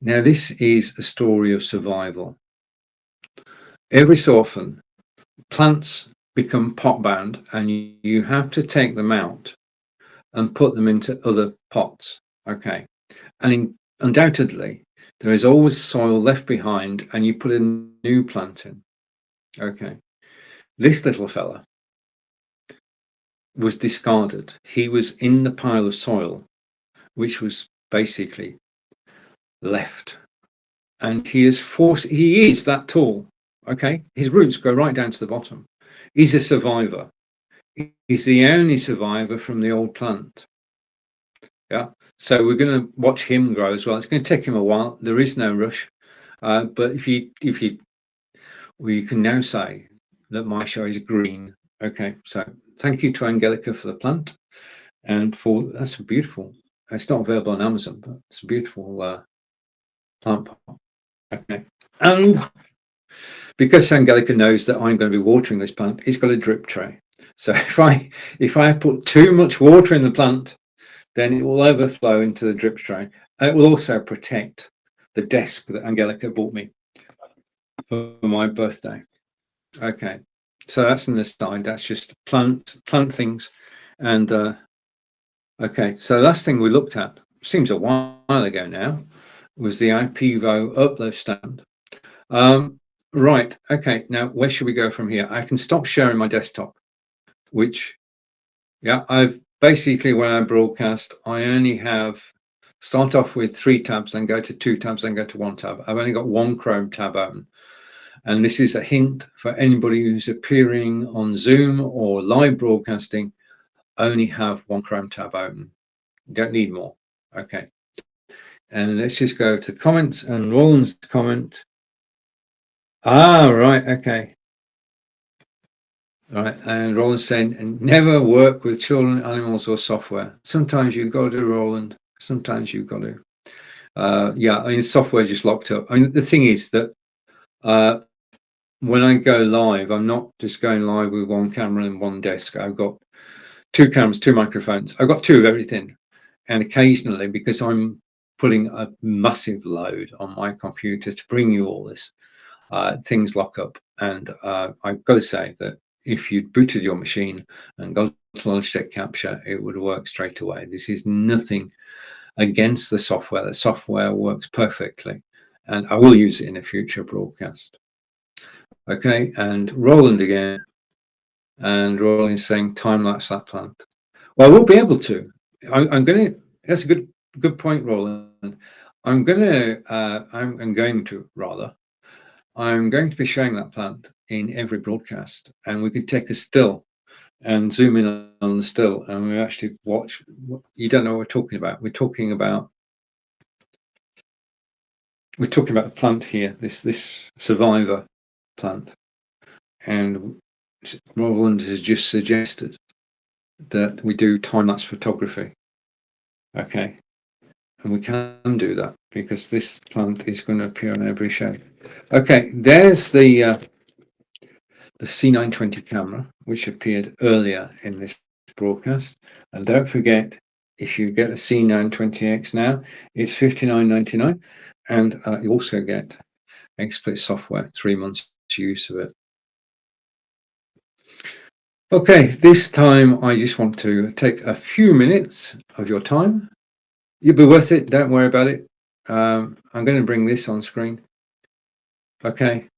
Now, this is a story of survival. Every so often, plants become pot bound, and you have to take them out and put them into other pots. Okay, and undoubtedly, there is always soil left behind, and you put a new plant in. Okay, this little fella was discarded. He was in the pile of soil, which was basically left, and he is that tall. Okay, his roots go right down to the bottom. He's a survivor. He's the only survivor from the old plant. Yeah, so we're going to watch him grow as well. It's going to take him a while. There is no rush, but we can now say that my show is green. Okay, so thank you to Angelica for the plant, and that's beautiful. It's not available on Amazon, but it's a beautiful plant pot. Okay, and because Angelica knows that I'm going to be watering this plant, it's got a drip tray. So if I put too much water in the plant, then it will overflow into the drip tray. It will also protect the desk that Angelica bought me for my birthday. Okay, so that's an aside. That's just plant things. And okay, so the last thing we looked at, seems a while ago now, was the IPvo uplift stand. Right, okay, now where should we go from here? I can stop sharing my desktop, which, yeah, I've basically, when I broadcast, I only start off with 3 tabs, then go to 2 tabs, then go to 1 tab. I've only got 1 Chrome tab open. And this is a hint for anybody who's appearing on Zoom or live broadcasting, only have 1 Chrome tab open. You don't need more. Okay. And let's just go to comments, and Roland's comment. Right, okay. All right, and Roland's saying, and never work with children, animals, or software. Sometimes you've got to, Roland. Sometimes you've got to. Yeah, I mean, software just locked up. I mean, the thing is that when I go live, I'm not just going live with 1 camera and 1 desk. I've got 2 cameras, 2 microphones. I've got 2 of everything. And occasionally, because I'm putting a massive load on my computer to bring you all this, things lock up. And I've got to say that if you'd booted your machine and got to Logitech Capture, it would work straight away. This is nothing against the software. The software works perfectly, and I will use it in a future broadcast. Okay, and Roland again, and Roland is saying time-lapse that plant. Well, I won't be able to. I'm going to. That's a good point, Roland. I'm going to rather. I'm going to be showing that plant in every broadcast, and we could take a still and zoom in on the still, and we actually watch. You don't know what we're talking about. We're talking about the plant here, this survivor plant, and Roland has just suggested that we do time-lapse photography. Okay, and we can do that because this plant is going to appear on every show. Okay, there's the C920 camera, which appeared earlier in this broadcast. And don't forget, if you get a C920X now, it's $59.99, and you also get XSplit software, 3 months use of it. Okay, this time I just want to take a few minutes of your time. You'll be worth it, don't worry about it. I'm going to bring this on screen. Okay,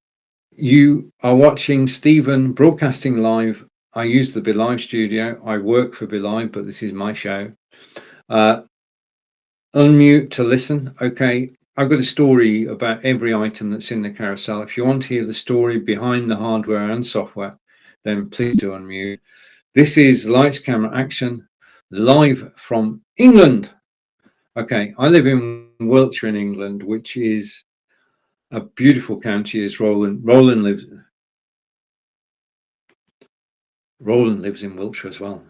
you are watching Stephen broadcasting live. I use the BeLive studio. I work for BeLive, but this is my show. Unmute to listen. Okay, I've got a story about every item that's in the carousel. If you want to hear the story behind the hardware and software, then please do unmute. This is Lights, Camera, Action, live from England. Okay, I live in Wiltshire in England, which is a beautiful county, as Roland lives in Wiltshire as well.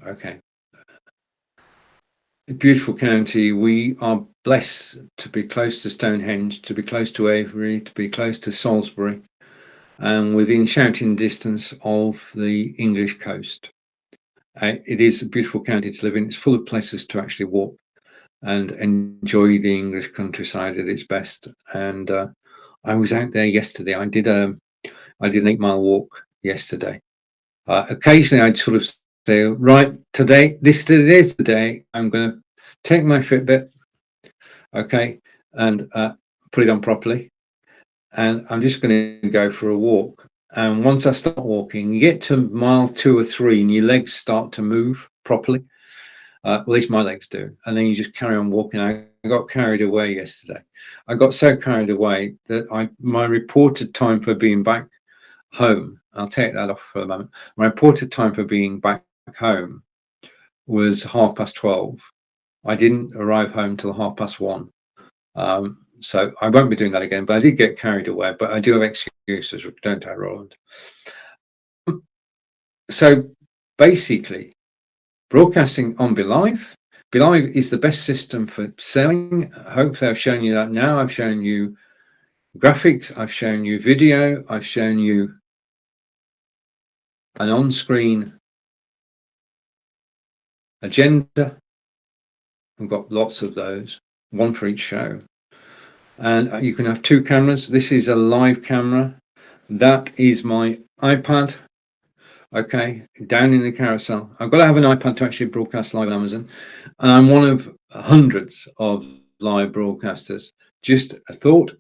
Okay. A beautiful county. We are blessed to be close to Stonehenge, to be close to Avery, to be close to Salisbury, and within shouting distance of the English coast. It is a beautiful county to live in. It's full of places to actually walk and enjoy the English countryside at its best. And I was out there yesterday. I did an 8-mile walk yesterday. Occasionally I'd sort of say, right, this is the day I'm going to take my Fitbit, okay, and put it on properly, and I'm just going to go for a walk. And once I start walking, you get to mile 2 or 3 and your legs start to move properly. At least my legs do. And then you just carry on walking. I got carried away yesterday. I got so carried away that my reported time for being back home, I'll take that off for a moment. My reported time for being back home was 12:30. I didn't arrive home till 1:30. So I won't be doing that again, but I did get carried away. But I do have excuses, don't I, Roland? So basically, broadcasting on BeLive, Brio is the best system for selling. Hopefully I've shown you that now. I've shown you graphics, I've shown you video, I've shown you an on-screen agenda. We've got lots of those, one for each show. And you can have two cameras. This is a live camera. That is my iPad. Okay, down in the carousel. I've got to have an iPad to actually broadcast live on Amazon. And I'm one of hundreds of live broadcasters. Just a thought.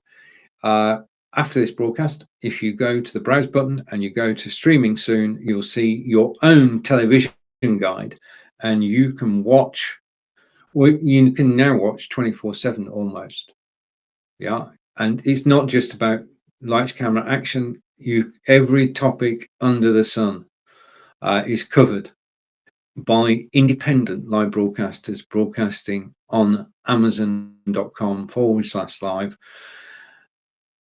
After this broadcast, if you go to the browse button and you go to streaming soon, you'll see your own television guide, and you can watch, well, you can now watch 24/7 almost. Yeah, and it's not just about lights, camera, action. Every topic under the sun is covered by independent live broadcasters broadcasting on amazon.com/live.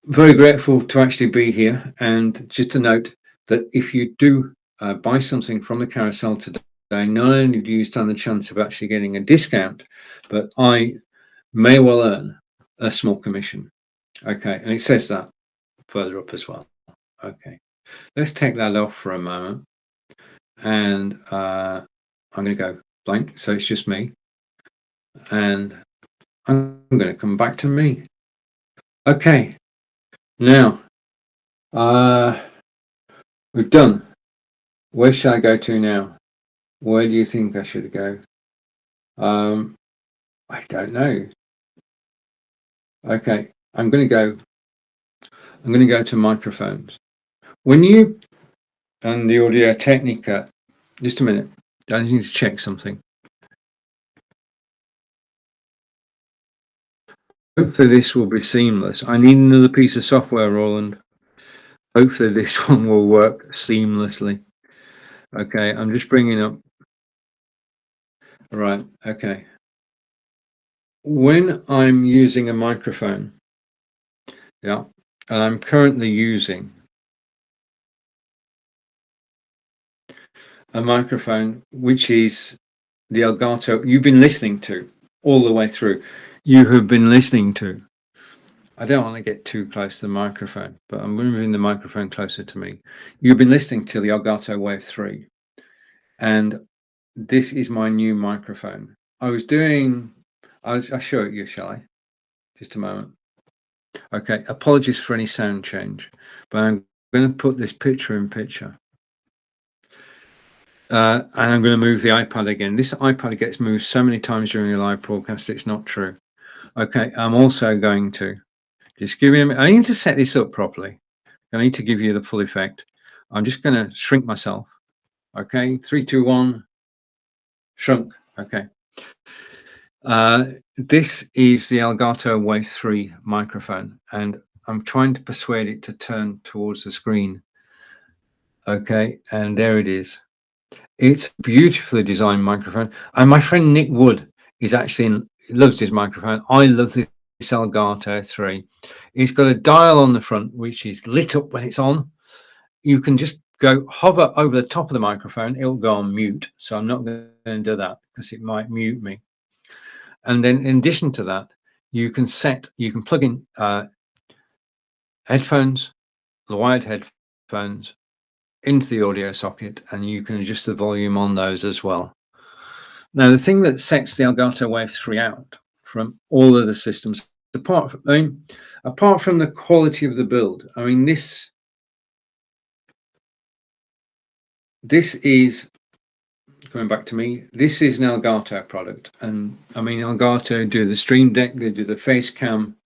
Very grateful to actually be here. And just a note that if you do buy something from the carousel today, not only do you stand the chance of actually getting a discount, but I may well earn a small commission. Okay, and it says that further up as well. Okay, let's take that off for a moment, and I'm going to go blank, so it's just me, and I'm going to come back to me. Okay, now we've done. Where should I go to now? Where do you think I should go? I don't know. Okay, I'm going to go to microphones. When you and the Audio Technica, just a minute, I need to check something. Hopefully this will be seamless. I need another piece of software, Roland. Hopefully this one will work seamlessly. Okay, I'm just bringing up. Right, okay. When I'm using a microphone, yeah, and I'm currently using a microphone which is the Elgato you've been listening to all the way through. You have been listening to. I don't want to get too close to the microphone, but I'm moving the microphone closer to me. You've been listening to the Elgato Wave 3, and this is my new microphone. I'll show it you, shall I? Just a moment. Okay, apologies for any sound change, but I'm going to put this picture in picture. And I'm going to move the iPad again. This iPad gets moved so many times during a live broadcast, it's not true. Okay, I'm also going to just give you I need to set this up properly. I need to give you the full effect. I'm just going to shrink myself. Okay, 3, 2, 1, shrunk. Okay. This is the Elgato Wave 3 microphone, and I'm trying to persuade it to turn towards the screen. Okay, and there it is. It's a beautifully designed microphone, and my friend Nick Wood is actually loves his microphone. I love this Elgato 3. It's got a dial on the front which is lit up when it's on. You can just go hover over the top of the microphone, it'll go on mute. So I'm not going to do that because it might mute me. And then in addition to that, you can plug in headphones, the wired headphones, into the audio socket, and you can adjust the volume on those as well. Now, the thing that sets the Elgato Wave 3 out from all of the systems, apart from the quality of the build, I mean, this is, going back to me, this is an Elgato product. And I mean, Elgato do the Stream Deck, they do the face cam.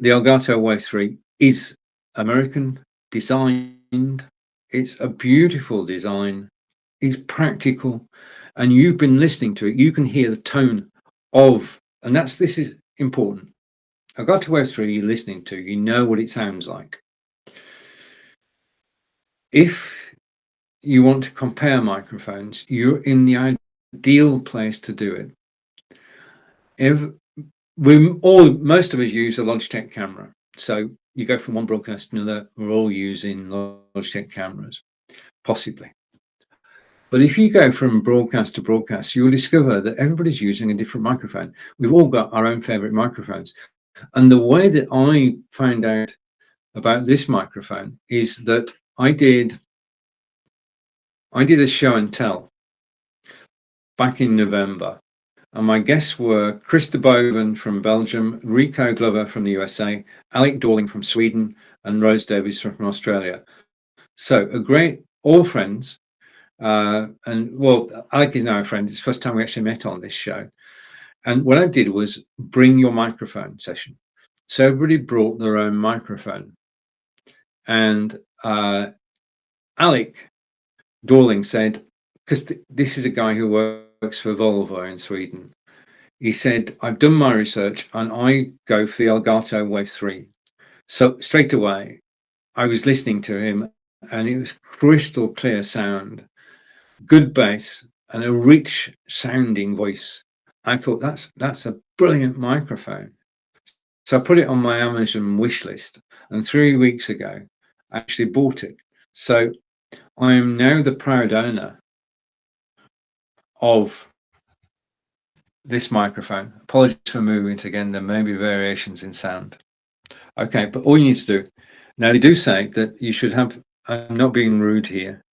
The Elgato Wave 3 is American designed. It's a beautiful design. It's practical, and you've been listening to it. You can hear the tone of, and this is important. Elgato Wave 3 you're listening to, you know what it sounds like. If you want to compare microphones, you're in the ideal place to do it. Most of us use a Logitech camera, so you go from one broadcast to another. We're all using Logitech cameras, possibly. But if you go from broadcast to broadcast, you'll discover that everybody's using a different microphone. We've all got our own favorite microphones. And the way that I found out about this microphone is that I did a show and tell back in November. And my guests were Christa Boven from Belgium, Rico Glover from the USA, Alec Dorling from Sweden, and Rose Davies from Australia. So a great, all friends. And well, Alec is now a friend. It's the first time we actually met on this show. And what I did was bring your microphone session. So everybody brought their own microphone. And Alec Dorling said, because this is a guy who works for Volvo in Sweden, he said, I've done my research and I go for the Elgato Wave 3. So straight away, I was listening to him and it was crystal clear sound, good bass, and a rich sounding voice. I thought that's a brilliant microphone. So I put it on my Amazon wish list, and 3 weeks ago, I actually bought it. So I am now the proud owner of this microphone. Apologies for moving it again. There may be variations in sound. Okay, but all you need to do, now they do say that you should have, I'm not being rude here.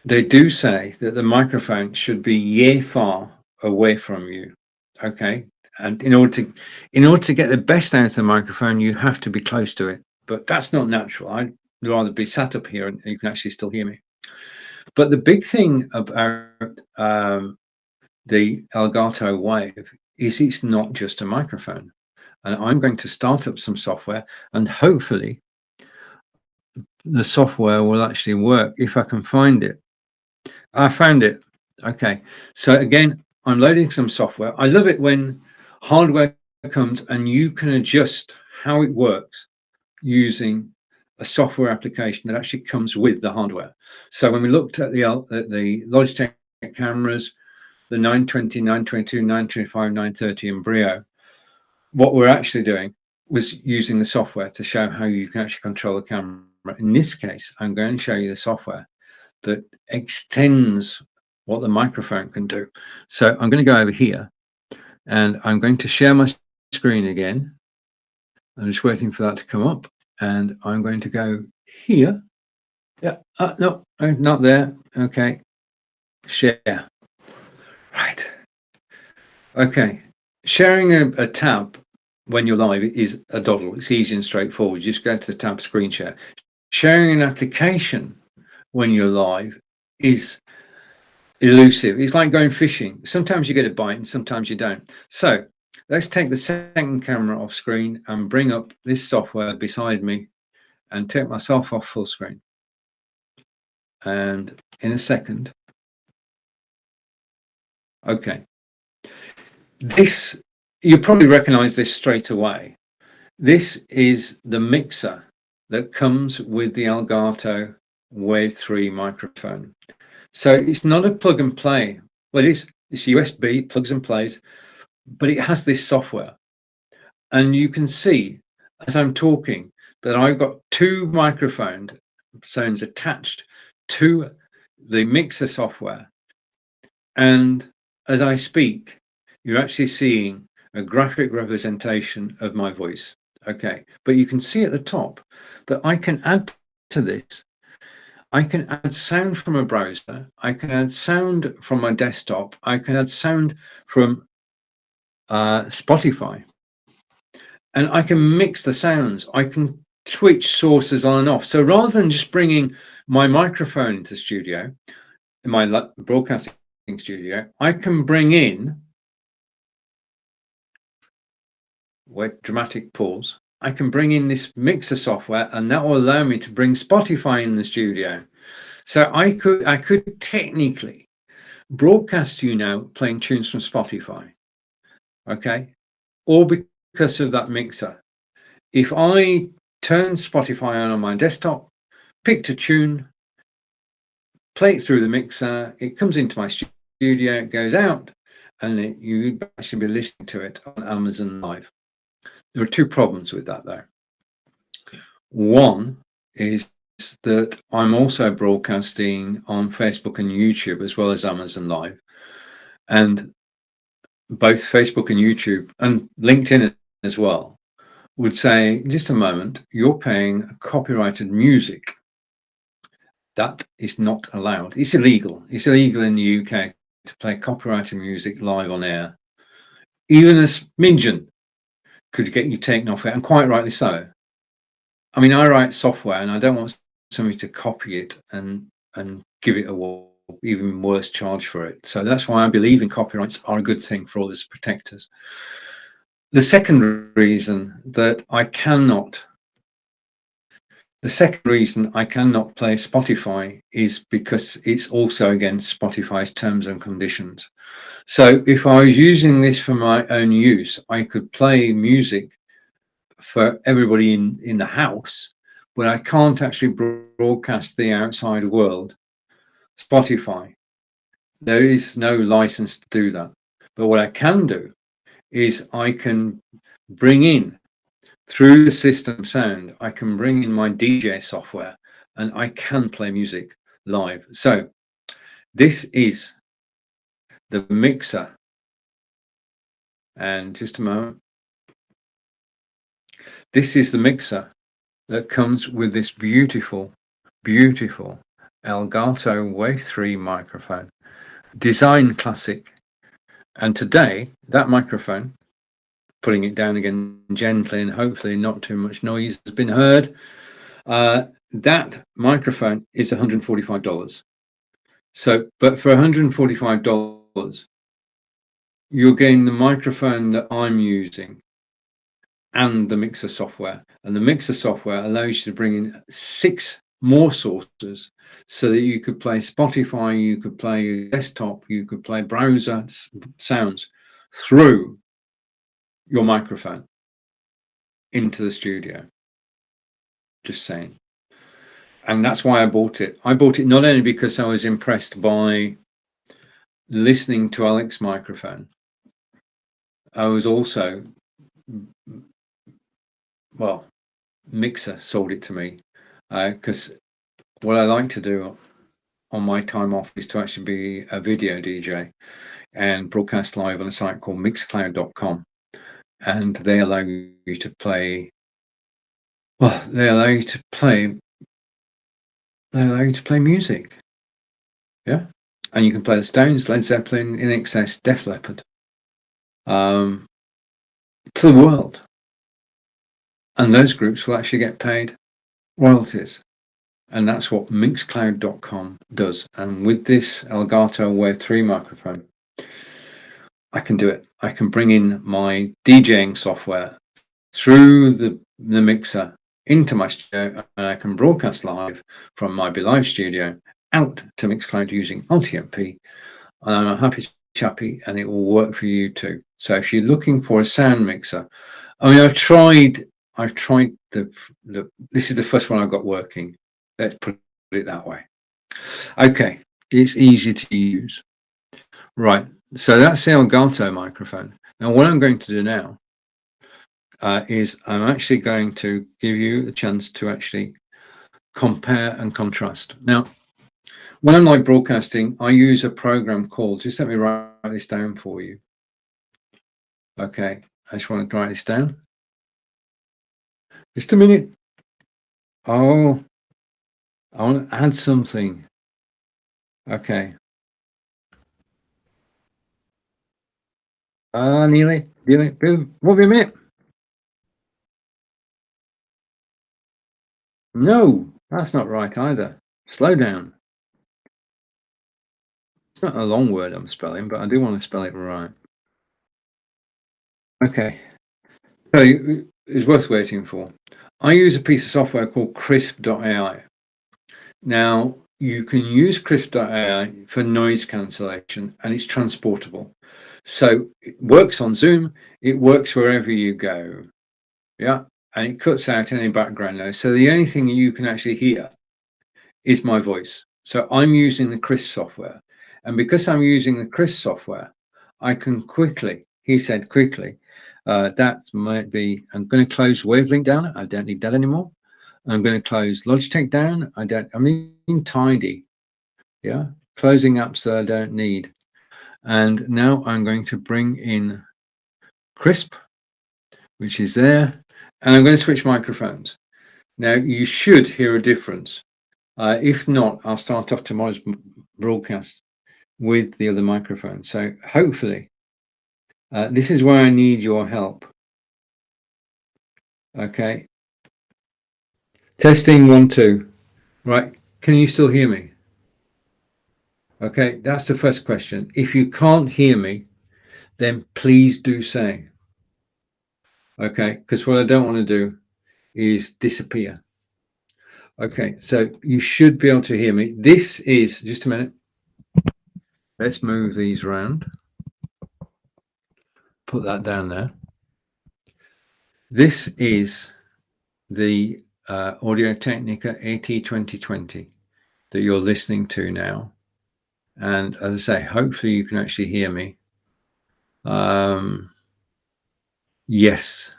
They do say that the microphone should be yay far away from you. Okay. And in order to get the best out of the microphone, you have to be close to it. But that's not natural. I'd rather be sat up here and you can actually still hear me. But the big thing about the Elgato Wave is it's not just a microphone. And I'm going to start up some software and hopefully the software will actually work if I can find it. I found it. Okay. So again, I'm loading some software. I love it when hardware comes and you can adjust how it works using a software application that actually comes with the hardware. So when we looked at the Logitech cameras, the 920, 922, 925, 930 and Brio, what we're actually doing was using the software to show how you can actually control the camera. In this case, I'm going to show you the software that extends what the microphone can do. So I'm going to go over here and I'm going to share my screen again. I'm just waiting for that to come up and I'm going to go here. Yeah, no, not there. Okay, share. Right. Okay, sharing a tab when you're live is a doddle. It's easy and straightforward. You just go to the tab screen share. Sharing an application when you're live is elusive. It's like going fishing. Sometimes you get a bite and sometimes you don't. So let's take the second camera off screen and bring up this software beside me and take myself off full screen. And in a second, okay. This, you probably recognize this straight away. This is the mixer that comes with the Elgato Wave 3 microphone. So it's not a plug and play. Well, it's USB, plugs and plays, but it has this software. And you can see as I'm talking that I've got two microphone sounds attached to the mixer software. And as I speak, you're actually seeing a graphic representation of my voice. Okay, but you can see at the top that I can add to this. I can add sound from a browser. I can add sound from my desktop. I can add sound from Spotify. And I can mix the sounds. I can switch sources on and off. So rather than just bringing my microphone into studio, in my broadcasting studio, I can bring in, wait, dramatic pause. I can bring in this mixer software and that will allow me to bring Spotify in the studio. So I could technically broadcast you now playing tunes from Spotify, okay? All because of that mixer. If I turn Spotify on my desktop, picked a tune, play it through the mixer, it comes into my studio, it goes out, and you actually be listening to it on Amazon Live. There are two problems with that though. One is that I'm also broadcasting on Facebook and YouTube as well as Amazon Live. And both Facebook and YouTube and LinkedIn as well would say, just a moment, you're paying copyrighted music. That is not allowed. It's illegal. It's illegal in the UK to play copyrighted music live on air. Even a smidgen could get you taken off it, and quite rightly so. I mean, I write software and I don't want somebody to copy it and give it a even worse charge for it. So that's why I believe in copyrights are a good thing for all this protectors. The second reason I cannot play Spotify is because it's also against Spotify's terms and conditions. So if I was using this for my own use, I could play music for everybody in the house, but I can't actually broadcast the outside world. Spotify, there is no license to do that. But what I can do is I can bring in, through the system sound, I can bring in my DJ software and I can play music live. So this is the mixer. And just a moment. This is the mixer that comes with this beautiful, beautiful Elgato Wave 3 microphone. Design classic. And today, that microphone, putting it down again gently and hopefully not too much noise has been heard, that microphone is $145. So, but for $145, you're getting the microphone that I'm using and the mixer software. And the mixer software allows you to bring in 6 more sources so that you could play Spotify, you could play desktop, you could play browser sounds through your microphone into the studio. Just saying. And that's why I bought it. I bought it not only because I was impressed by listening to Alex's microphone, I was also, well, Mixer sold it to me, because what I like to do on my time off is to actually be a video DJ and broadcast live on a site called mixcloud.com, and they allow you to play, well, they allow you to play music, yeah, and you can play the Stones, Led Zeppelin, INXS, Def Leppard, to the world, and those groups will actually get paid royalties. And that's what mixcloud.com does. And with this Elgato Wave 3 microphone, I can do it. I can bring in my DJing software through the mixer into my studio, and I can broadcast live from my Belive studio out to Mixcloud using LTMP. And I'm a happy chappy, and it will work for you too. So if you're looking for a sound mixer, I mean, I've tried this is the first one I've got working. Let's put it that way. Okay, it's easy to use. Right, so that's the Elgato microphone. Now what I'm going to do now is I'm actually going to give you a chance to actually compare and contrast. Now, when I'm live broadcasting, I use a program called, just let me write this down for you. Okay, I just want to write this down. Just a minute. Oh, I want to add something. Okay. Nearly. Won't be a minute. No, that's not right either. Slow down. It's not a long word I'm spelling, but I do want to spell it right. Okay. So it's worth waiting for. I use a piece of software called crisp.ai. Now, you can use crisp.ai for noise cancellation, and it's transportable. So it works on Zoom, it works wherever you go. Yeah, and it cuts out any background noise. So the only thing you can actually hear is my voice. So I'm using the Crisp software. And because I'm using the Crisp software, I can quickly, he said quickly, that might be, I'm going to close Wavelink down. I don't need that anymore. I'm going to close Logitech down. I mean tidy. Yeah. Closing apps that I don't need. And now I'm going to bring in Crisp, which is there. And I'm going to switch microphones. Now you should hear a difference. If not, I'll start off tomorrow's broadcast with the other microphone. So hopefully, this is where I need your help. Okay. Testing 1, 2. Right. Can you still hear me? Okay. That's the first question. If you can't hear me, then please do say. Okay. Because what I don't want to do is disappear. Okay. So you should be able to hear me. This is, just a minute. Let's move these around. Put that down there. This is the Audio-Technica AT2020 that you're listening to now. And as I say, hopefully you can actually hear me. Yes.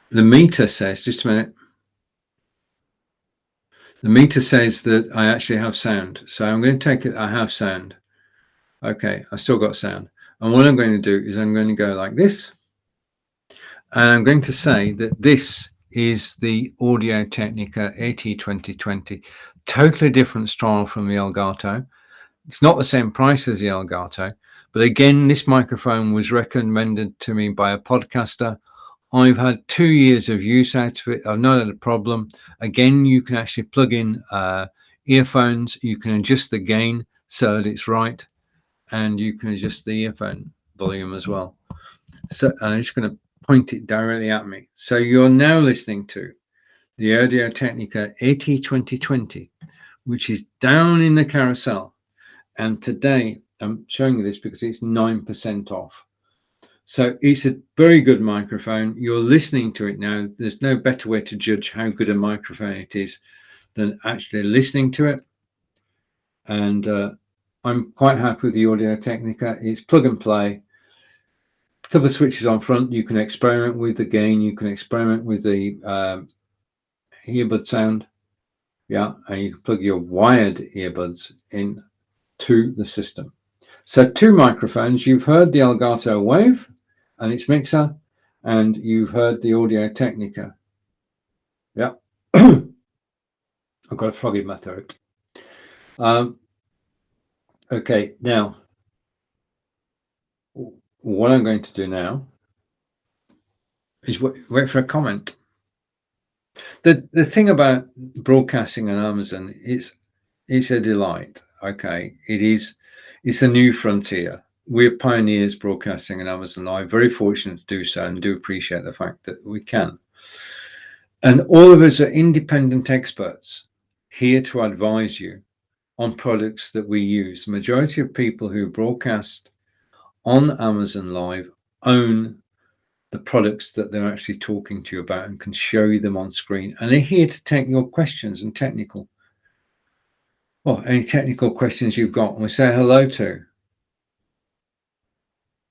The meter says, just a minute. The meter says that I actually have sound. So I'm going to take it, I have sound. Okay, I still got sound. And what I'm going to do is I'm going to go like this. And I'm going to say that this is the Audio-Technica AT2020. Totally different style from the Elgato. It's not the same price as the Elgato, but again, this microphone was recommended to me by a podcaster. I've had 2 years of use out of it. I've not had a problem. Again, you can actually plug in earphones. You can adjust the gain so that it's right, and you can adjust the earphone volume as well. So I'm just going to point it directly at me. So you're now listening to the Audio-Technica AT2020, which is down in the carousel. And today I'm showing you this because it's 9% off. So it's a very good microphone. You're listening to it now. There's no better way to judge how good a microphone it is than actually listening to it. And I'm quite happy with the Audio-Technica. It's plug and play. A couple of switches on front. You can experiment with the gain. You can experiment with the earbud sound. Yeah, and you can plug your wired earbuds in to the system. So 2 microphones. You've heard the Elgato Wave and its mixer, and you've heard the Audio-Technica. Yeah. I've got a frog in my throat. Okay, now what I'm going to do now is wait for a comment. The thing about broadcasting on Amazon is it's a delight. Okay, it's a new frontier. We're pioneers broadcasting on Amazon Live. Very fortunate to do so, and do appreciate the fact that we can. And all of us are independent experts here to advise you on products that we use. The majority of people who broadcast on Amazon Live own the products that they're actually talking to you about and can show you them on screen. And they're here to take your questions and any technical questions you've got, and we say hello to.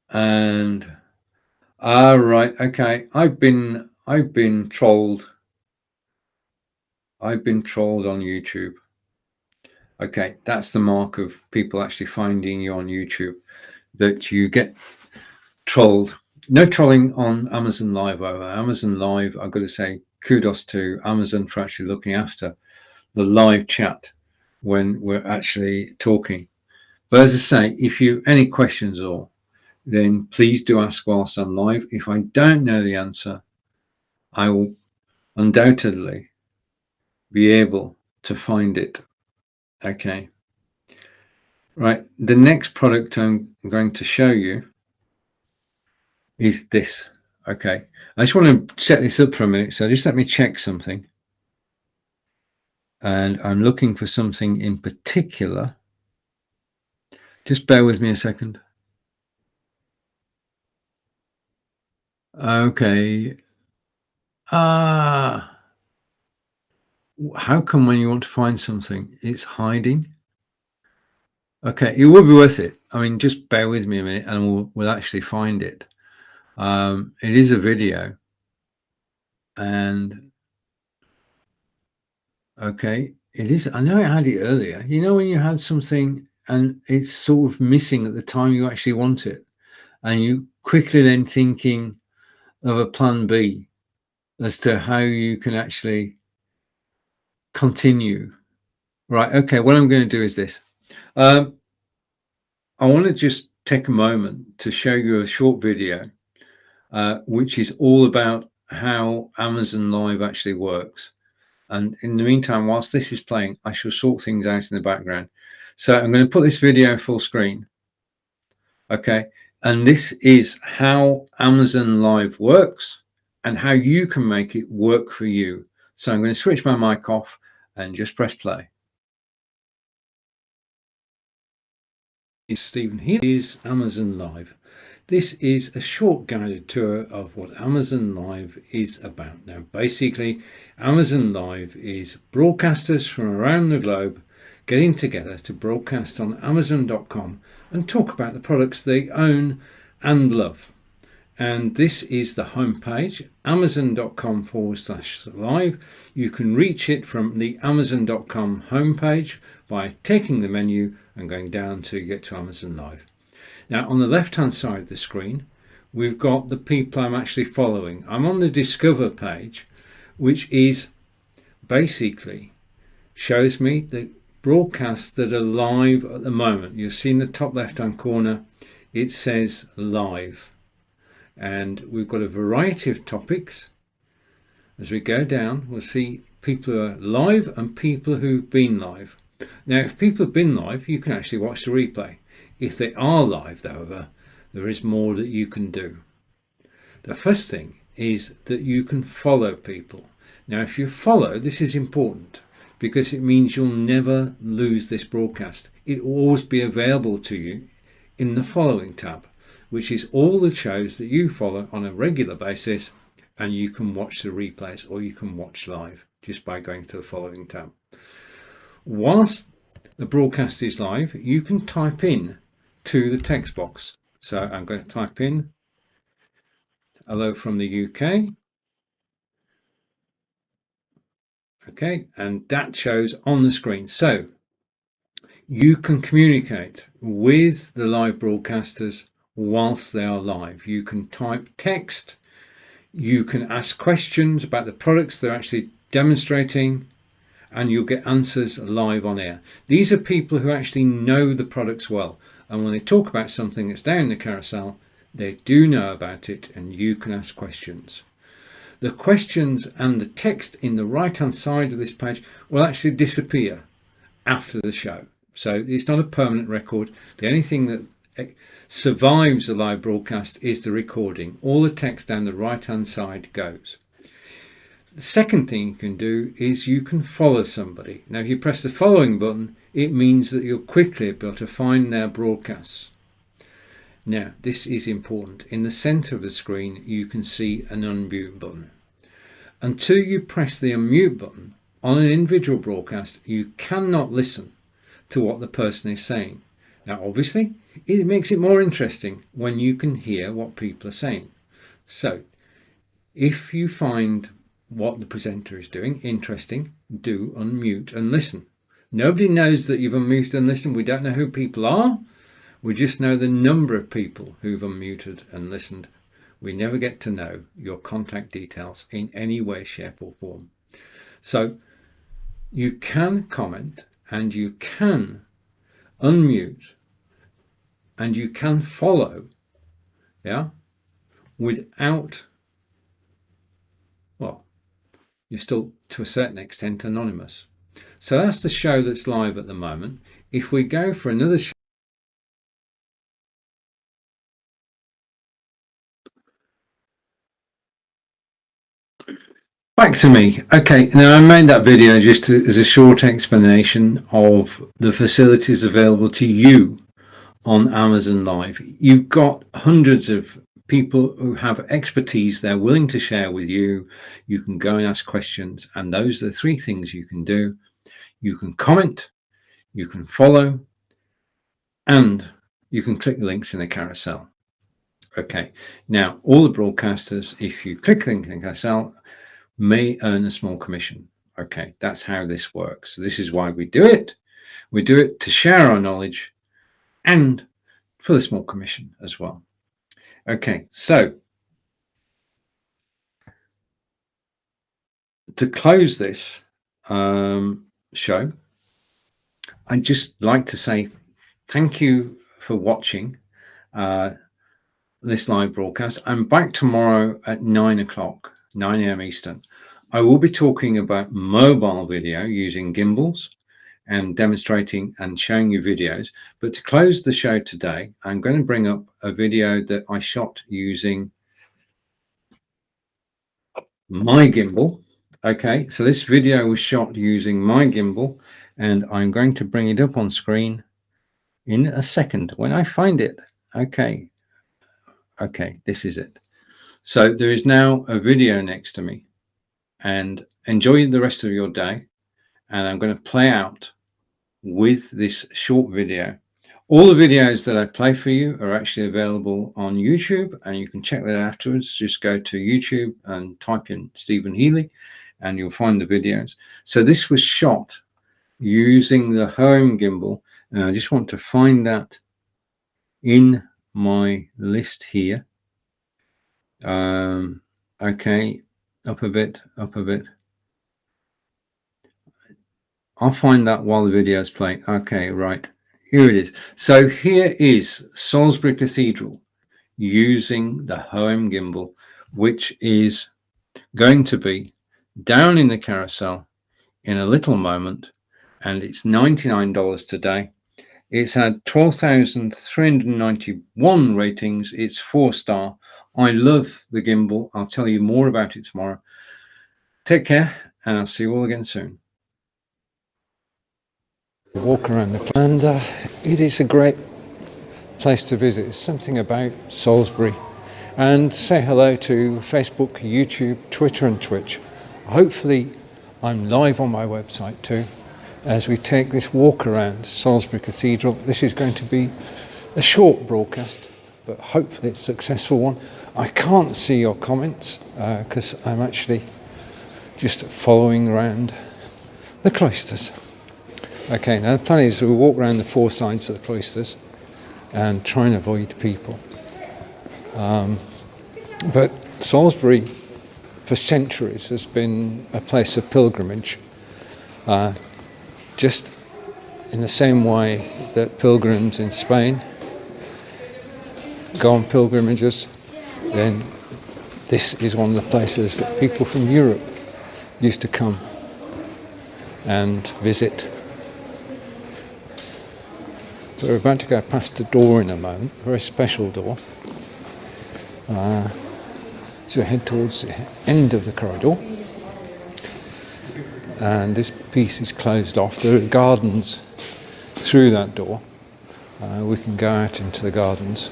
And right, okay, I've been trolled. I've been trolled on YouTube. Okay, that's the mark of people actually finding you on YouTube, that you get trolled. No trolling on Amazon Live over. Amazon Live, I've got to say kudos to Amazon for actually looking after the live chat when we're actually talking. But as I say, if you have any questions then please do ask whilst I'm live. If I don't know the answer, I will undoubtedly be able to find it. Okay. Right. The next product I'm going to show you is this. Okay. I just want to set this up for a minute. So just let me check something. And I'm looking for something in particular. Just bear with me a second. Okay. How come when you want to find something, it's hiding? Okay, it will be worth it. I mean, just bear with me a minute and we'll actually find it. It is a video, and Okay, it is. I know I had it earlier. You know, when you had something and it's sort of missing at the time you actually want it, and you quickly then thinking of a plan B as to how you can actually continue. Right. Okay. What I'm going to do is this. I want to just take a moment to show you a short video, which is all about how Amazon Live actually works. And in the meantime, whilst this is playing, I shall sort things out in the background. So I'm going to put this video full screen. Okay. And this is how Amazon Live works and how you can make it work for you. So I'm going to switch my mic off and just press play. It's Stephen. Here is Amazon Live. This is a short guided tour of what Amazon Live is about. Now, basically, Amazon Live is broadcasters from around the globe getting together to broadcast on Amazon.com and talk about the products they own and love. And this is the homepage, amazon.com/live. You can reach it from the amazon.com homepage by taking the menu and going down to get to Amazon Live. Now, on the left-hand side of the screen, we've got the people I'm actually following. I'm on the Discover page, which is basically shows me the broadcasts that are live at the moment. You'll see in the top left-hand corner, it says live. And we've got a variety of topics. As we go down, we'll see people who are live and people who've been live. Now, if people have been live, you can actually watch the replay. If they are live, however, there is more that you can do. The first thing is that you can follow people. Now, if you follow, this is important because it means you'll never lose this broadcast. It will always be available to you in the following tab, which is all the shows that you follow on a regular basis, and you can watch the replays or you can watch live just by going to the following tab. Whilst the broadcast is live, you can type in to the text box. So I'm going to type in hello from the UK. Okay, and that shows on the screen. So you can communicate with the live broadcasters whilst they are live. You can type text, you can ask questions about the products they're actually demonstrating, and you'll get answers live on air. These are people who actually know the products well, and when they talk about something that's down the carousel, they do know about it, and you can ask questions. The questions and the text in the right hand side of this page will actually disappear after the show. So it's not a permanent record. The only thing that survives the live broadcast is the recording. All the text down the right hand side goes. The second thing you can do is you can follow somebody. Now, if you press the following button, it means that you'll quickly be able to find their broadcasts. Now, this is important. In the center of the screen, you can see an unmute button. Until you press the unmute button on an individual broadcast, you cannot listen to what the person is saying. Now, obviously, it makes it more interesting when you can hear what people are saying. So, if you find what the presenter is doing interesting, do unmute and listen. Nobody knows that you've unmuted and listened. We don't know who people are. We just know the number of people who've unmuted and listened. We never get to know your contact details in any way, shape or form. So you can comment and you can unmute and you can follow, without, well, you're still to a certain extent anonymous. So that's the show that's live at the moment. If we go for another show, back to me. Okay, now I made that video just as a short explanation of the facilities available to you on Amazon Live. You've got hundreds of people who have expertise they're willing to share with you. You can go and ask questions, and those are the three things you can do. You can comment, you can follow, and you can click the links in the carousel. Okay, now all the broadcasters, if you click the link in the carousel, may earn a small commission. Okay, that's how this works. This is why we do it. We do it to share our knowledge and for the small commission as well. Okay, so to close this show, I'd just like to say thank you for watching this live broadcast. I'm back tomorrow at 9 o'clock, 9 a.m. Eastern. I will be talking about mobile video using gimbals and demonstrating and showing you videos. But to close the show today, I'm going to bring up a video that I shot using my gimbal. Okay, so this video was shot using my gimbal, and I'm going to bring it up on screen in a second when I find it. Okay, this is it. So there is now a video next to me, and enjoy the rest of your day. And I'm going to play out with this short video. All the videos that I play for you are actually available on YouTube, and you can check that afterwards. Just go to YouTube and type in Stephen Healy and you'll find the videos. So this was shot using the home gimbal, and I just want to find that in my list here. Okay, up a bit. I'll find that while the video is playing. Okay, right. Here it is. So here is Salisbury Cathedral using the home gimbal, which is going to be down in the carousel in a little moment, and it's $99 today. It's had 12,391 ratings. It's 4-star. I love the gimbal. I'll tell you more about it tomorrow. Take care, and I'll see you all again soon. Walk around the and it is a great place to visit. There's something about Salisbury. And say hello to Facebook, YouTube, Twitter and Twitch. Hopefully I'm live on my website too as we take this walk around Salisbury Cathedral. This is going to be a short broadcast, but hopefully it's a successful one. I can't see your comments because I'm actually just following around the cloisters. Okay, now the plan is we'll walk around the 4 sides of the cloisters and try and avoid people. But Salisbury for centuries has been a place of pilgrimage, just in the same way that pilgrims in Spain go on pilgrimages. Then this is one of the places that people from Europe used to come and visit. We're about to go past a door in a moment, a very special door. So we head towards the end of the corridor. And this piece is closed off. There are gardens through that door. We can go out into the gardens.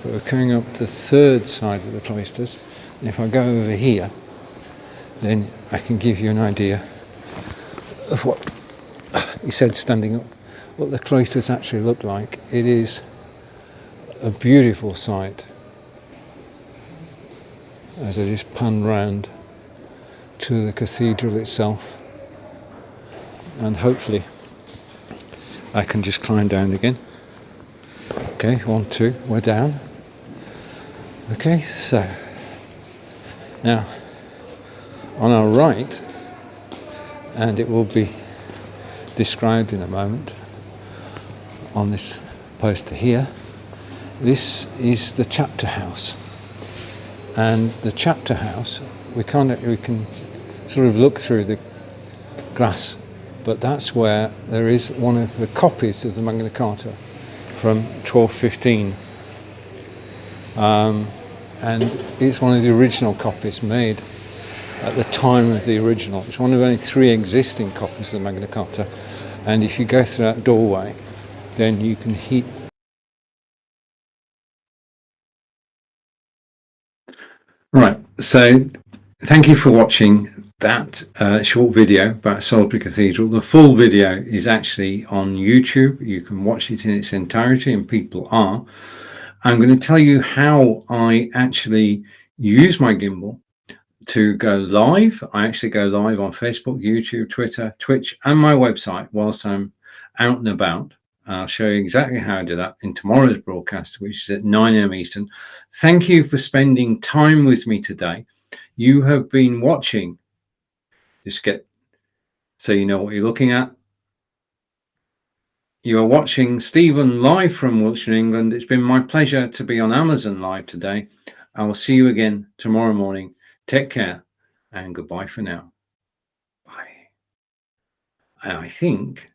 But we're coming up to the 3rd side of the cloisters. And if I go over here, then I can give you an idea of what he said standing up, what the cloisters actually look like. It is a beautiful sight. As I just pan round to the cathedral itself, and hopefully I can just climb down again. Okay, 1, 2, we're down. Okay, so now on our right, and it will be described in a moment on this poster here, this is the chapter house. And the chapter house, we can sort of look through the glass, but that's where there is one of the copies of the Magna Carta from 1215. And it's one of the original copies made at the time of the original. It's one of only 3 existing copies of the Magna Carta. And if you go through that doorway, then you can heat. Right, so thank you for watching that short video about Salisbury Cathedral. The full video is actually on YouTube. You can watch it in its entirety, and people are. I'm going to tell you how I actually use my gimbal to go live. I actually go live on Facebook, YouTube, Twitter, Twitch, and my website whilst I'm out and about. I'll show you exactly how to do that in tomorrow's broadcast, which is at 9 a.m. Eastern. Thank you for spending time with me today. You have been watching, just get so you know what you're looking at. You are watching Stephen live from Wiltshire, England. It's been my pleasure to be on Amazon Live today. I will see you again tomorrow morning. Take care and goodbye for now. Bye. And I think